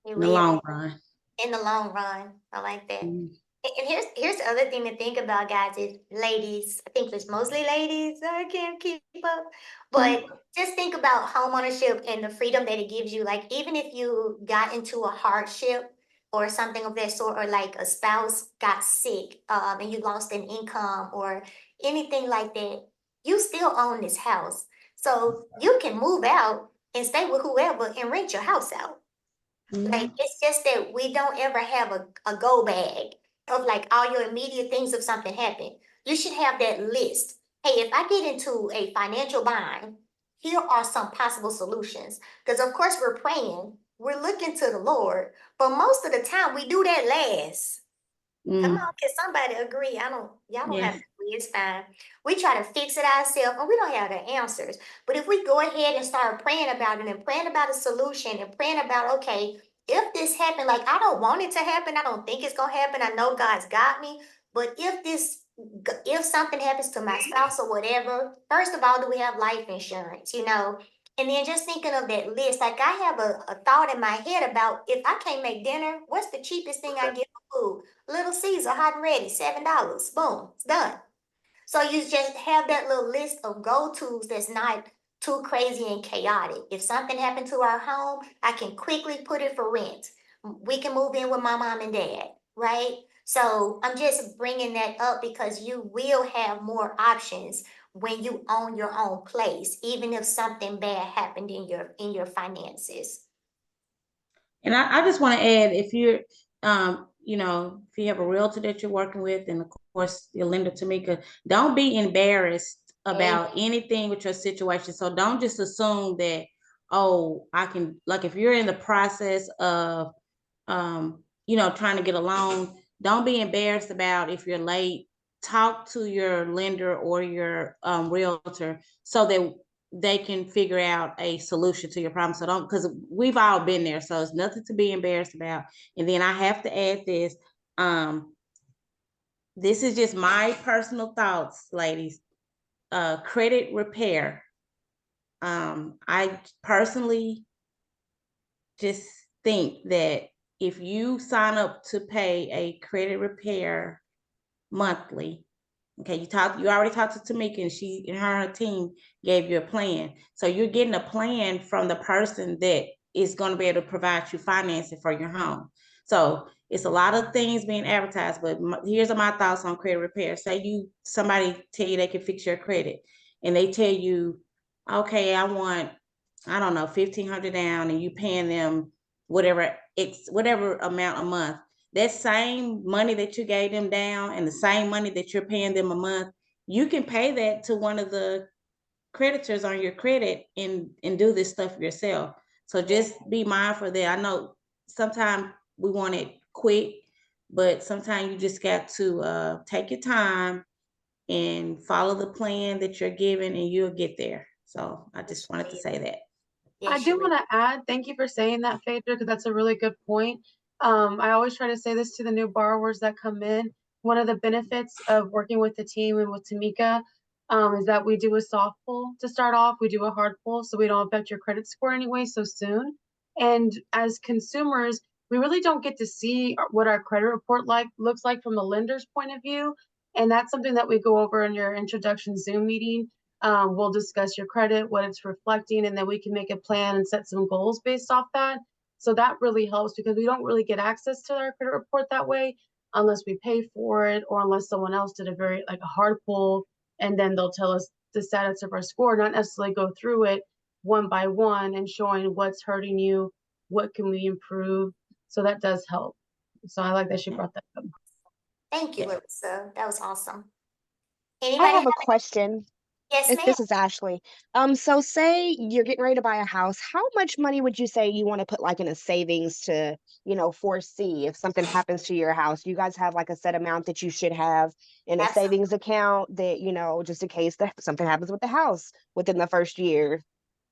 in the long run. In the long run, I like that. Mhm. And here's the other thing to think about, guys, is ladies. I think it's mostly ladies. I can't keep up. But just think about homeownership and the freedom that it gives you. Like, even if you got into a hardship or something of that sort, or like a spouse got sick, and you lost an income or anything like that, you still own this house. So you can move out and stay with whoever and rent your house out. Like, it's just that we don't ever have a go bag of like all your immediate things if something happened. You should have that list. Hey, if I get into a financial bind, here are some possible solutions. Because of course we're praying, we're looking to the Lord, but most of the time we do that last. Come on, can somebody agree? Y'all don't have to agree, it's fine. We try to fix it ourselves and we don't have the answers. But if we go ahead and start praying about it and praying about a solution and praying about, okay, if this happened, like I don't want it to happen, I don't think it's gonna happen. I know God's got me, but if something happens to my spouse or whatever, first of all, do we have life insurance, And then just thinking of that list, like I have a thought in my head about if I can't make dinner, what's the cheapest thing I get for food? Little Caesar, hot and ready, $7. Boom, it's done. So you just have that little list of go-tos that's not too crazy and chaotic. If something happened to our home, I can quickly put it for rent. We can move in with my mom and dad, right? So I'm just bringing that up because you will have more options when you own your own place, even if something bad happened in your finances. And I just want to add, if you're, if you have a realtor that you're working with, and of course your lender, Tomekia, don't be embarrassed about anything with your situation. So don't just assume that, oh, I can, like, if you're in the process of, trying to get a loan, don't be embarrassed about if you're late. Talk to your lender or your realtor so that they can figure out a solution to your problem. So don't, because we've all been there. So it's nothing to be embarrassed about. And then I have to add this. This is just my personal thoughts, ladies. Credit repair. I personally just think that if you sign up to pay a credit repair monthly, okay, you already talked to Tomekia, and she and her team gave you a plan. So you're getting a plan from the person that is going to be able to provide you financing for your home. So it's a lot of things being advertised, but here's my thoughts on credit repair. Say somebody tell you they can fix your credit, and they tell you, okay, I want, I don't know, $1,500 down, and you paying them whatever amount a month. That same money that you gave them down and the same money that you're paying them a month, you can pay that to one of the creditors on your credit and do this stuff yourself. So just be mindful that. I know sometimes we want it quick, but sometimes you just got to take your time and follow the plan that you're given, and you'll get there. So I just wanted to say that. I Yes, do you want to add, thank you for saying that, Phaedra, because that's a really good point. I always try to say this to the new borrowers that come in. One of the benefits of working with the team and with Tomekia is that we do a soft pull to start off. We do a hard pull, so we don't affect your credit score anyway so soon. And as consumers, we really don't get to see what our credit report looks like from the lender's point of view. And that's something that we go over in your introduction Zoom meeting. We'll discuss your credit, what it's reflecting, and then we can make a plan and set some goals based off that. So that really helps because we don't really get access to our credit report that way unless we pay for it or unless someone else did a hard pull, and then they'll tell us the status of our score, not necessarily go through it one by one and showing what's hurting you, what can we improve. So that does help. So I like that you brought that up. Thank you, Larissa. That was awesome. I Anybody have a have question. Yes, ma'am. This is Ashley. So say you're getting ready to buy a house. How much money would you say you want to put like in a savings to, foresee if something happens to your house? You guys have like a set amount that you should have in a Absolutely. savings account that, just in case that something happens with the house within the first year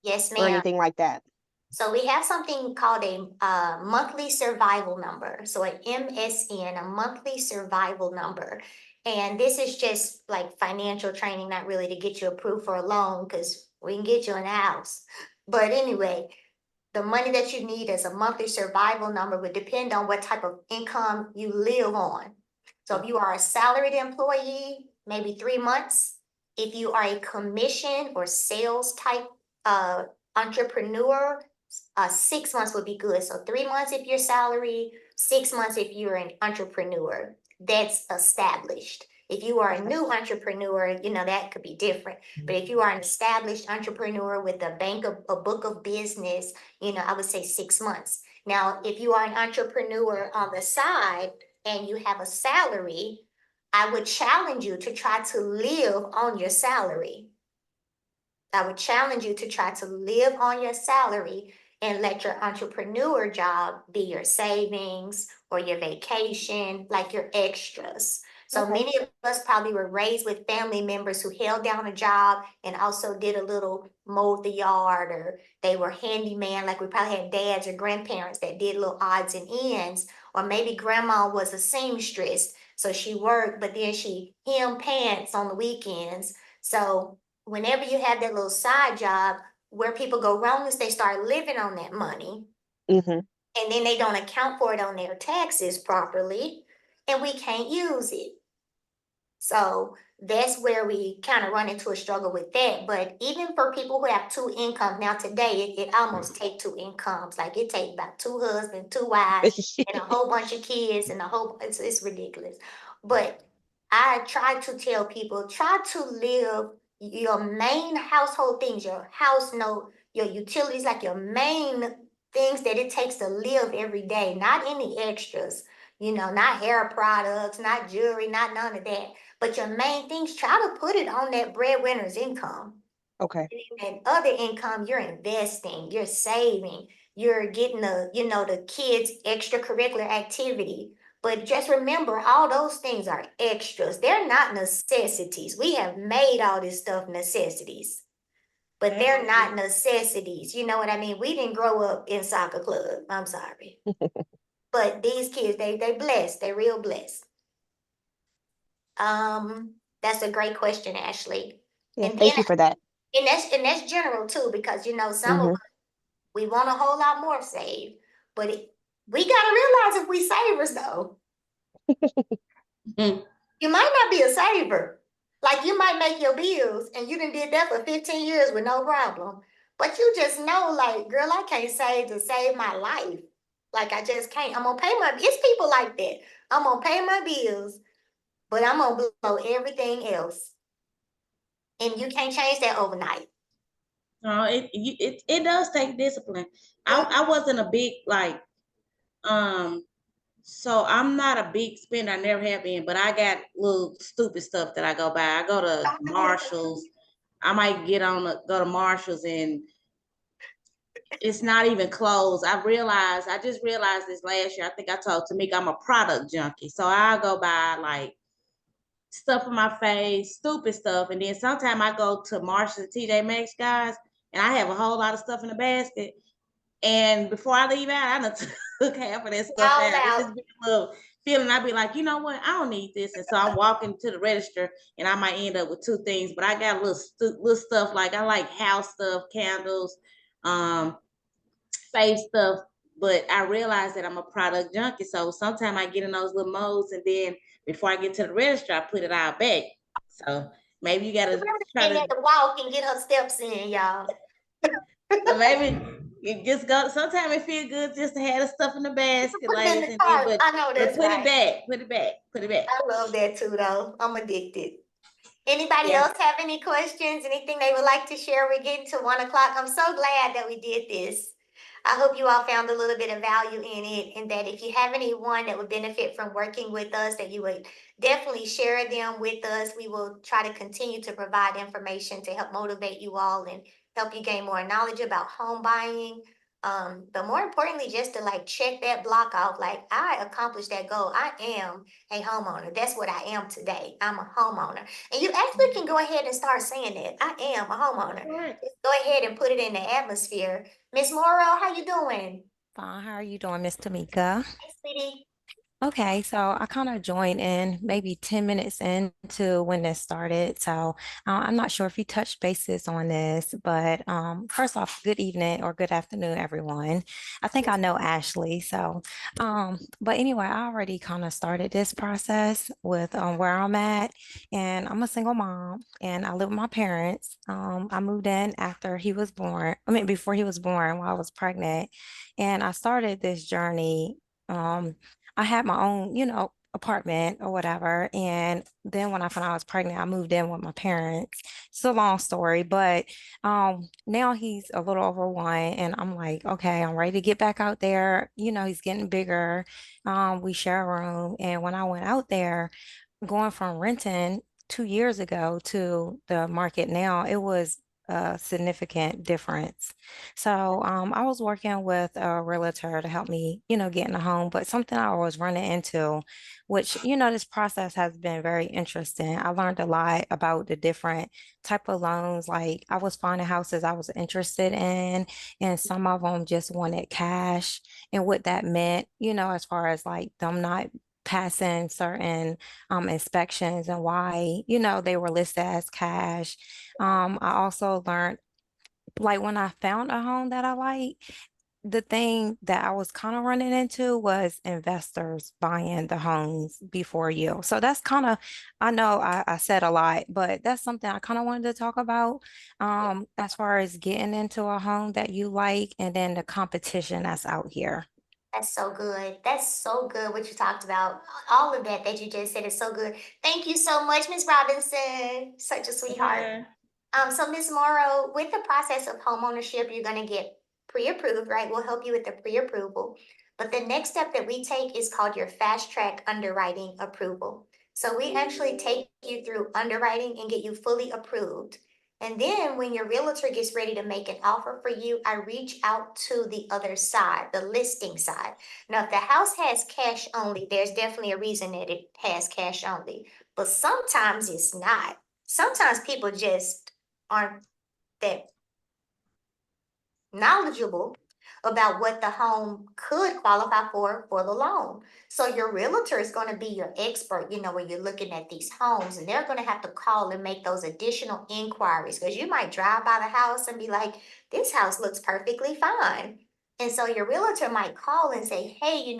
Yes, or ma'am. anything like that. So we have something called a monthly survival number. So an MSN, a monthly survival number. And this is just like financial training, not really to get you approved for a loan because we can get you in a house. But anyway, the money that you need as a monthly survival number would depend on what type of income you live on. So if you are a salaried employee, maybe 3 months. If you are a commission or sales type entrepreneur, 6 months would be good. So 3 months if you're salary, 6 months if you're an entrepreneur. That's established. If you are a new entrepreneur, that could be different. But if you are an established entrepreneur with a book of business, I would say 6 months. Now, if you are an entrepreneur on the side and you have a salary, I would challenge you to try to live on your salary. I would challenge you to try to live on your salary and let your entrepreneur job be your savings or your vacation, like your extras. So Okay. many of us probably were raised with family members who held down a job and also did a little mowed the yard, or they were handyman, like we probably had dads or grandparents that did little odds and ends, or maybe grandma was a seamstress. So she worked, but then she hemmed pants on the weekends. So whenever you have that little side job, where people go wrong is they start living on that money Mm-hmm. and then they don't account for it on their taxes properly, and we can't use it. So that's where we kind of run into a struggle with that. But even for people who have two incomes, now today it almost take two incomes. Like it take about two husbands, two wives, and a whole bunch of kids, and it's ridiculous. But I try to tell people, try to live your main household things, your house note, your utilities, like your main things that it takes to live every day, not any extras, not hair products, not jewelry, not none of that. But your main things, try to put it on that breadwinner's income. Okay. And other income, you're investing, you're saving, you're getting the kids' extracurricular activity. But just remember, all those things are extras. They're not necessities. We have made all this stuff necessities, but they're not necessities. You know what I mean? We didn't grow up in soccer club. I'm sorry. But these kids, they blessed. They're real blessed. That's a great question, Ashley. Yes, And then thank you for that. and that's general too, because some of Mhm. us, we want a whole lot more saved, but we gotta realize if we savers though, Mhm. you might not be a saver. Like you might make your bills and you done did that for 15 years with no problem. But you just know, like, girl, I can't save to save my life. Like I just can't. I'm gonna pay it's people like that. I'm gonna pay my bills, but I'm gonna blow everything else. And you can't change that overnight. No, it does take discipline. I wasn't a big like so I'm not a big spender. I never have been, but I got little stupid stuff that I go buy. I go to Marshalls. I might go to Marshalls and it's not even clothes. I just realized this last year. I think I told Tomekia I'm a product junkie. So I go buy like stuff for my face, stupid stuff. And then sometimes I go to Marshalls, TJ Maxx, guys, and I have a whole lot of stuff in the basket. And before I leave out, I done took half of that stuff All out. It out. just be a little feeling. I'd be like, you know what? I don't need this. And so I'm walking to the register and I might end up with two things, but I got little stuff like I like house stuff, candles, face stuff. But I realize that I'm a product junkie. So sometimes I get in those little modes and then before I get to the register, I put it all back. So maybe you gotta try And to at the walk and get her steps in, y'all. so maybe you just go. Sometimes it feels good just to have the stuff in the basket, Put it in ladies, the and then cart. I know but that's put it right. back, put it back, put it back. I love that too, though. I'm addicted. Anybody Yeah. else have any questions? Anything they would like to share? We're getting to 1 o'clock. I'm so glad that we did this. I hope you all found a little bit of value in it, and that if you have anyone that would benefit from working with us, that you would definitely share them with us. We will try to continue to provide information to help motivate you all and help you gain more knowledge about home buying. But more importantly, just to like check that block off, like I accomplished that goal. I am a homeowner. That's what I am today. I'm a homeowner. And you actually can go ahead and start saying that. I am a homeowner. Right. Just go ahead and put it in the atmosphere. Miss Morrow, how you doing? Fine. How are you doing, Miss Tomekia? Hey, sweetie. Okay, so I kind of joined in maybe 10 minutes into when this started. So I'm not sure if you touched bases on this, but first off, good evening or good afternoon, everyone. I think I know Ashley. But anyway, I already kind of started this process with where I'm at, and I'm a single mom and I live with my parents. I moved in after he was born, I mean, before he was born while I was pregnant, and I started this journey. I had my own, apartment or whatever. And then when I found out I was pregnant, I moved in with my parents. It's a long story, but now he's a little over 1, and I'm like, okay, I'm ready to get back out there. He's getting bigger. We share a room, and when I went out there, going from renting 2 years ago to the market now, it was a significant difference. So I was working with a realtor to help me, get in a home, but something I was running into, which, this process has been very interesting. I learned a lot about the different type of loans. Like I was finding houses I was interested in, and some of them just wanted cash and what that meant, as far as like them not passing certain inspections and why, they were listed as cash. I also learned, like, when I found a home that I like, the thing that I was kind of running into was investors buying the homes before you. So that's kind of, I know I said a lot, but that's something I kind of wanted to talk about, as far as getting into a home that you like and then the competition that's out here. That's so good. That's so good what you talked about. All of that you just said is so good. Thank you so much, Miss Robinson. Such a sweetheart. Yeah. So Ms. Morrow, with the process of homeownership, you're gonna get pre-approved, right? We'll help you with the pre-approval. But the next step that we take is called your fast track underwriting approval. So we actually take you through underwriting and get you fully approved. And then when your realtor gets ready to make an offer for you, I reach out to the other side, the listing side. Now, if the house has cash only, there's definitely a reason that it has cash only, but sometimes it's not. Sometimes people just aren't that knowledgeable about what the home could qualify for the loan. So your realtor is going to be your expert, when you're looking at these homes, and they're going to have to call and make those additional inquiries because you might drive by the house and be like, this house looks perfectly fine. And so your realtor might call and say, hey,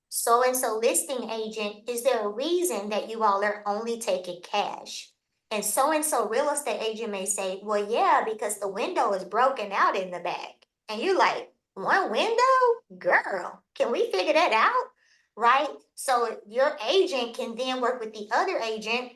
so and so listing agent, is there a reason that you all are only taking cash? And so real estate agent may say, well, yeah, because the window is broken out in the back. And you like, one window? Girl, can we figure that out? Right? So your agent can then work with the other agent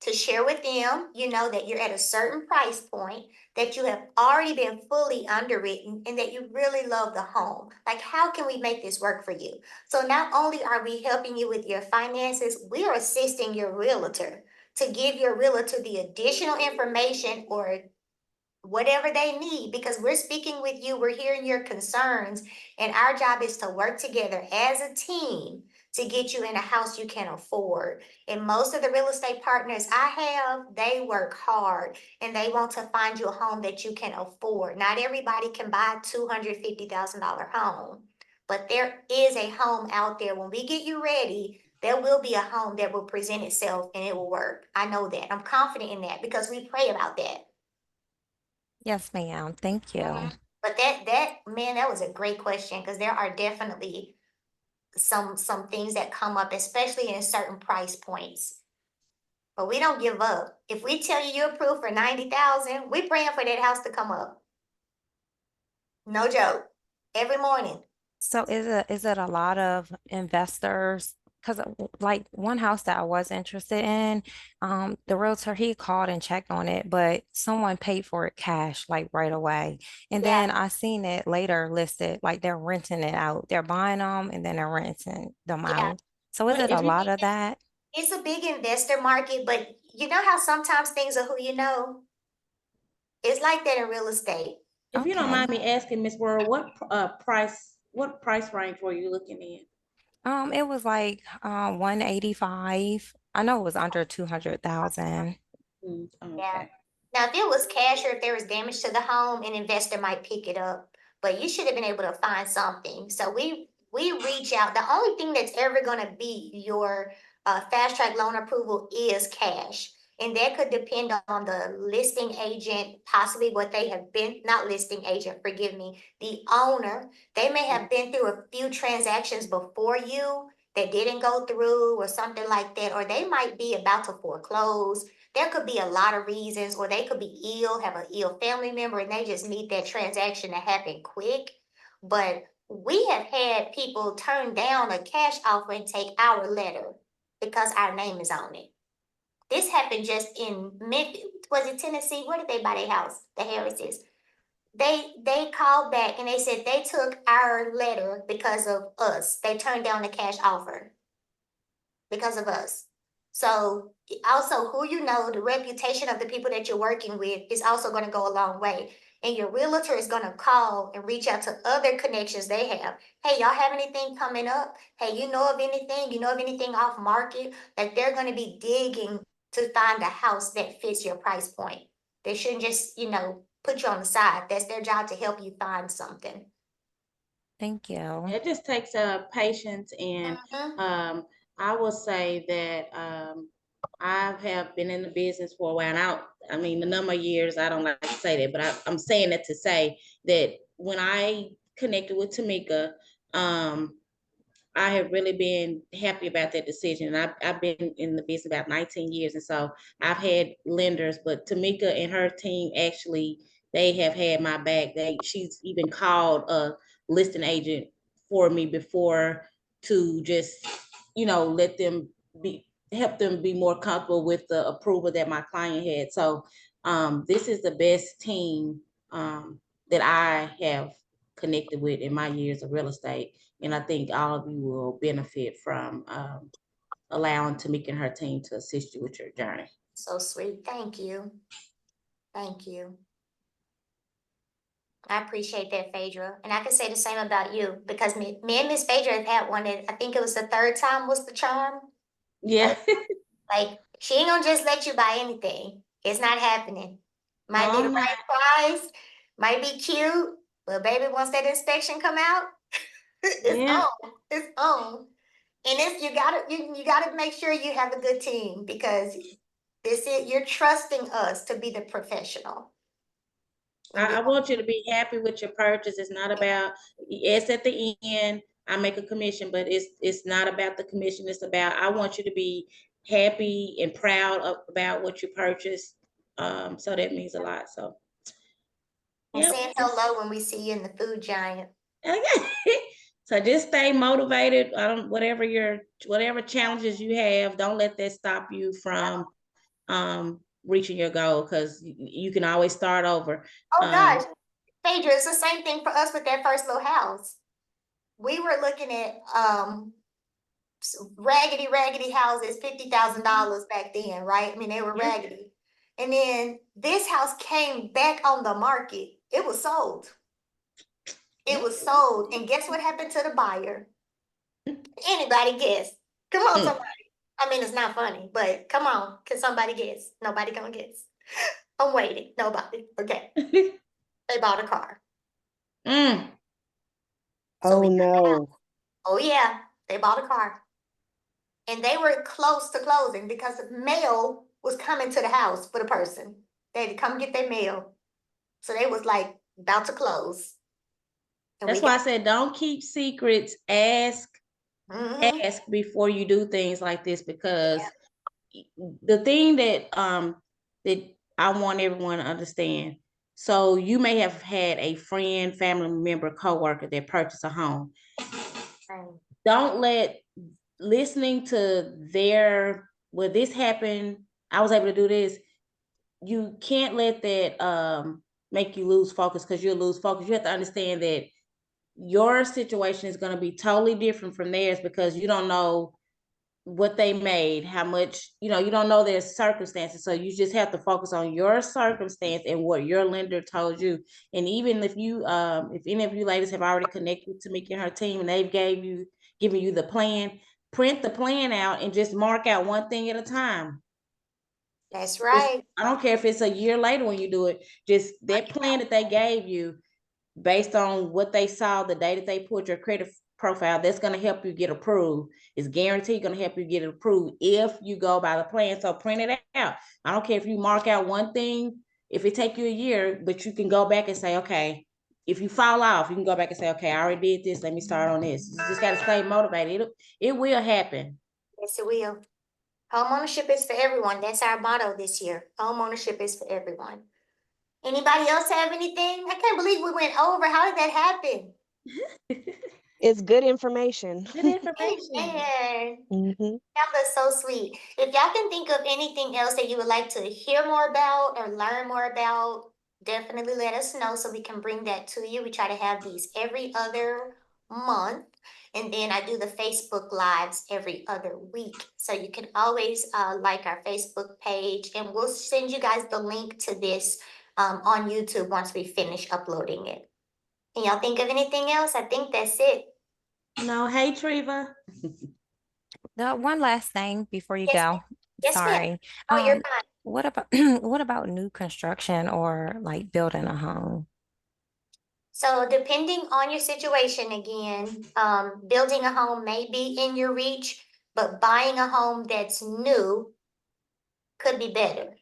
to share with them, that you're at a certain price point, that you have already been fully underwritten, and that you really love the home. Like, how can we make this work for you? So not only are we helping you with your finances, we are assisting your realtor to give your realtor the additional information or whatever they need, because we're speaking with you, we're hearing your concerns, and our job is to work together as a team to get you in a house you can afford. And most of the real estate partners I have, they work hard and they want to find you a home that you can afford. Not everybody can buy a $250,000 home, but there is a home out there. When we get you ready, there will be a home that will present itself and it will work. I know that. I'm confident in that because we pray about that. Yes, ma'am. Thank you. But that was a great question, because there are definitely some things that come up, especially in certain price points. But we don't give up. If we tell you you're approved for 90,000, we praying for that house to come up. No joke. Every morning. So is it a lot of investors? Because like one house that I was interested in, the realtor, he called and checked on it, but someone paid for it cash like right away. And Yeah, then I seen it later listed, like they're renting it out. They're buying them and then they're renting them yeah. out. So is it a lot of that? It's a big investor market, but you know how sometimes things are who you know? It's like that in real estate. If you don't Okay. mind me asking, Miss World, what price range were you looking in? It was like 185. I know it was under 200,000. Yeah. Okay. Now, if it was cash or if there was damage to the home, an investor might pick it up, but you should have been able to find something. So we reach out. The only thing that's ever going to be your fast track loan approval is cash. And that could depend on the listing agent, possibly what they have been, not listing agent, forgive me, the owner. They may have been through a few transactions before you that didn't go through or something like that, or they might be about to foreclose. There could be a lot of reasons, or they could be ill, have an ill family member, and they just need that transaction to happen quick. But we have had people turn down a cash offer and take our letter because our name is on it. This happened just in Memphis. Was it Tennessee? Where did they buy their house? The Harrises. They called back and they said they took our letter because of us. They turned down the cash offer because of us. So also who you know, the reputation of the people that you're working with is also going to go a long way. And your realtor is going to call and reach out to other connections they have. Hey, y'all have anything coming up? Hey, you know of anything? You know of anything off market? Like, they're going to be digging to find a house that fits your price point. They shouldn't just, put you on the side. That's their job, to help you find something. Thank you. It just takes patience, and Mhm. I will say that I have been in the business for a while. And I mean, the number of years, I don't like to say that, but I'm saying that to say that when I connected with Tomekia, I have really been happy about that decision. I've been in the business about 19 years. And so I've had lenders, but Tomekia and her team, actually, they have had my back. She's even called a listing agent for me before, to just, let them help them be more comfortable with the approval that my client had. So this is the best team that I have connected with in my years of real estate. And I think all of you will benefit from allowing Tomekia and her team to assist you with your journey. So sweet. Thank you. Thank you. I appreciate that, Phaedra. And I can say the same about you because me and Miss Phaedra have had one that I think it was the third time was the charm. Yeah. Like, she ain't gonna just let you buy anything. It's not happening. Might be No, the I'm right price, might be cute, but baby, once that inspection come out, it's Yeah. on. It's on. And it's you gotta make sure you have a good team because you're trusting us to be the professional. And we I want you to be happy with your purchase. It's not about, it's at the end, I make a commission, but it's not about the commission. It's about, I want you to be happy and proud about what you purchased. So that means a lot. So. and Yep. saying hello when we see you in the food giant. Okay. So just stay motivated. Whatever challenges you have, don't let that stop you from reaching your goal, because you can always start over. Oh gosh, Phaedra, it's the same thing for us with that first little house. We were looking at raggedy houses, $50,000 back then, right? I mean, they were Yeah. raggedy. And then this house came back on the market. It was sold. It was sold. And guess what happened to the buyer? Anybody guess? Come on, somebody. I mean, it's not funny, but come on. Can somebody guess? Nobody gonna guess. I'm waiting. Nobody. Okay. They bought a car. Mm. So Oh we no. Oh yeah, they bought a car. And they were close to closing because mail was coming to the house for the person. They had to come get their mail. So they was like about to close. And That's why I said don't keep secrets. Ask before you do things like this, because the thing that I want everyone to understand. So you may have had a friend, family member, coworker that purchased a home. Don't let listening to well, this happened, I was able to do this. You can't let that make you lose focus, because you'll lose focus. You have to understand that your situation is going to be totally different from theirs, because you don't know what they made, how much, you don't know their circumstances. So you just have to focus on your circumstance and what your lender told you. And even if if any of you ladies have already connected to Tomekia and her team and they've given you the plan, print the plan out and just mark out one thing at a time. That's right. I don't care if it's a year later when you do it, just that plan that they gave you, based on what they saw the day that they put your credit profile, that's going to help you get approved. It's guaranteed going to help you get approved if you go by the plan. So print it out. I don't care if you mark out one thing, if it take you a year, but you can go back and say, okay, if you fall off, you can go back and say, okay, I already did this. Let me start on this. You just got to stay motivated. It will happen. Yes, it will. Homeownership is for everyone. That's our motto this year. Homeownership is for everyone. Anybody else have anything? I can't believe we went over. How did that happen? It's good information. Good information. Amen. Mm-hmm. That was so sweet. If y'all can think of anything else that you would like to hear more about or learn more about, definitely let us know so we can bring that to you. We try to have these every other month. And then I do the Facebook Lives every other week. So you can always like our Facebook page, and we'll send you guys the link to this on YouTube once we finish uploading it. Can y'all think of anything else? I think that's it. No, hey, Treva. The one last thing before you Yes, go. ma'am. Yes, ma'am. Sorry. Oh, you're fine. What about what about new construction or like building a home? So depending on your situation again, building a home may be in your reach, but buying a home that's new could be better.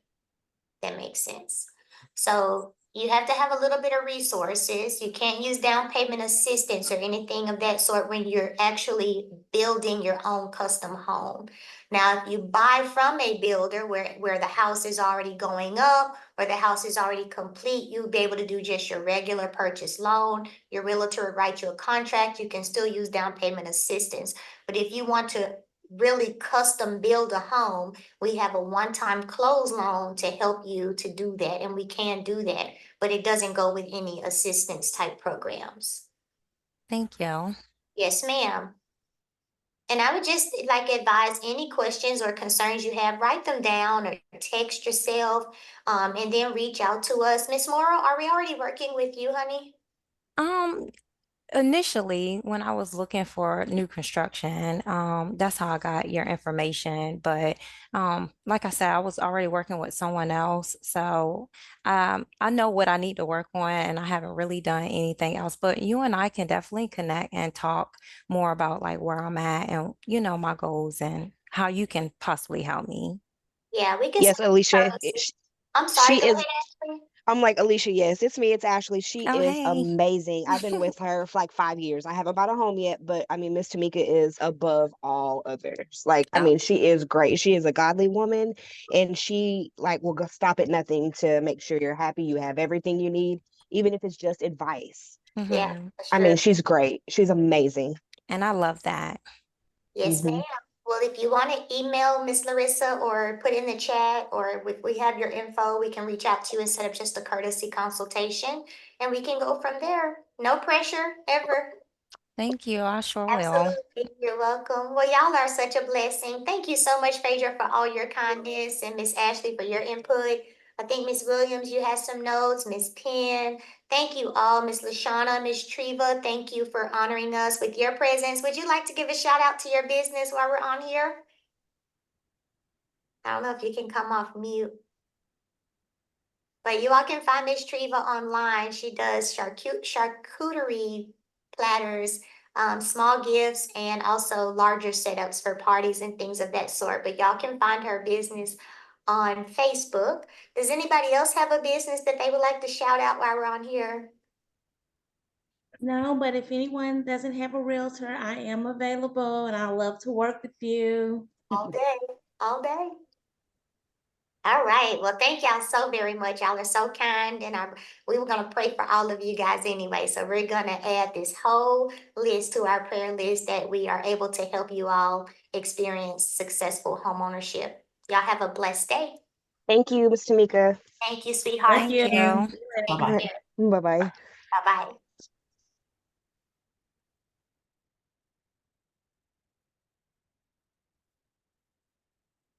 That makes sense. So you have to have a little bit of resources. You can't use down payment assistance or anything of that sort when you're actually building your own custom home. Now, if you buy from a builder where the house is already going up or the house is already complete, you'll be able to do just your regular purchase loan. Your realtor will write you a contract. You can still use down payment assistance. But if you want to really custom build a home, we have a one-time close loan to help you to do that, and we can do that, but it doesn't go with any assistance type programs. Thank you. Yes, ma'am. And I would just like advise any questions or concerns you have, write them down or text yourself, and then reach out to us. Miss Morrow, are we already working with you, honey? Um, Initially, when I was looking for new construction, that's how I got your information. But like I said, I was already working with someone else, so I know what I need to work on, and I haven't really done anything else. But you and I can definitely connect and talk more about like where I'm at and my goals and how you can possibly help me. Yeah, we can. Yes, Alicia. I'm sorry, She go is. ahead, Ashley. I'm like, Alicia, yes, it's me. It's Ashley. She Oh, is hey. amazing. I've been with her for like 5 years. I haven't bought a home yet, but I mean, Miss Tomekia is above all others. Like, I Oh, mean, she is great. She is a godly woman, and she like will go stop at nothing to make sure you're happy. You have everything you need, even if it's just advice. Yeah, hmm for I sure. mean, she's great. She's amazing. And I love that. Yes, ma'am. Hmm. Well, if you want to email Miss Larissa or put in the chat, or if we have your info, we can reach out to you and set up just a courtesy consultation, and we can go from there. No pressure ever. Thank you. I sure will. Absolutely. You're welcome. Well, y'all are such a blessing. Thank you so much, Phaedra, for all your kindness, and Miss Ashley for your input. I think Miss Williams, you had some notes. Miss Penn, thank you all. Miss Lashana, Miss Treva, thank you for honoring us with your presence. Would you like to give a shout out to your business while we're on here? I don't know if you can come off mute. But you all can find Miss Treva online. She does charcuterie platters, small gifts, and also larger setups for parties and things of that sort. But y'all can find her business on Facebook. Does anybody else have a business that they would like to shout out while we're on here? No, but if anyone doesn't have a realtor, I am available and I love to work with you. All day, all day. All right. Well, thank y'all so very much. Y'all are so kind, and we were gonna pray for all of you guys anyway. So we're gonna add this whole list to our prayer list that we are able to help you all experience successful homeownership. Y'all have a blessed day. Thank you, Miss Tamika. Thank you, sweetheart. Thank you. you. Bye-bye. Take care. Bye bye. Bye bye.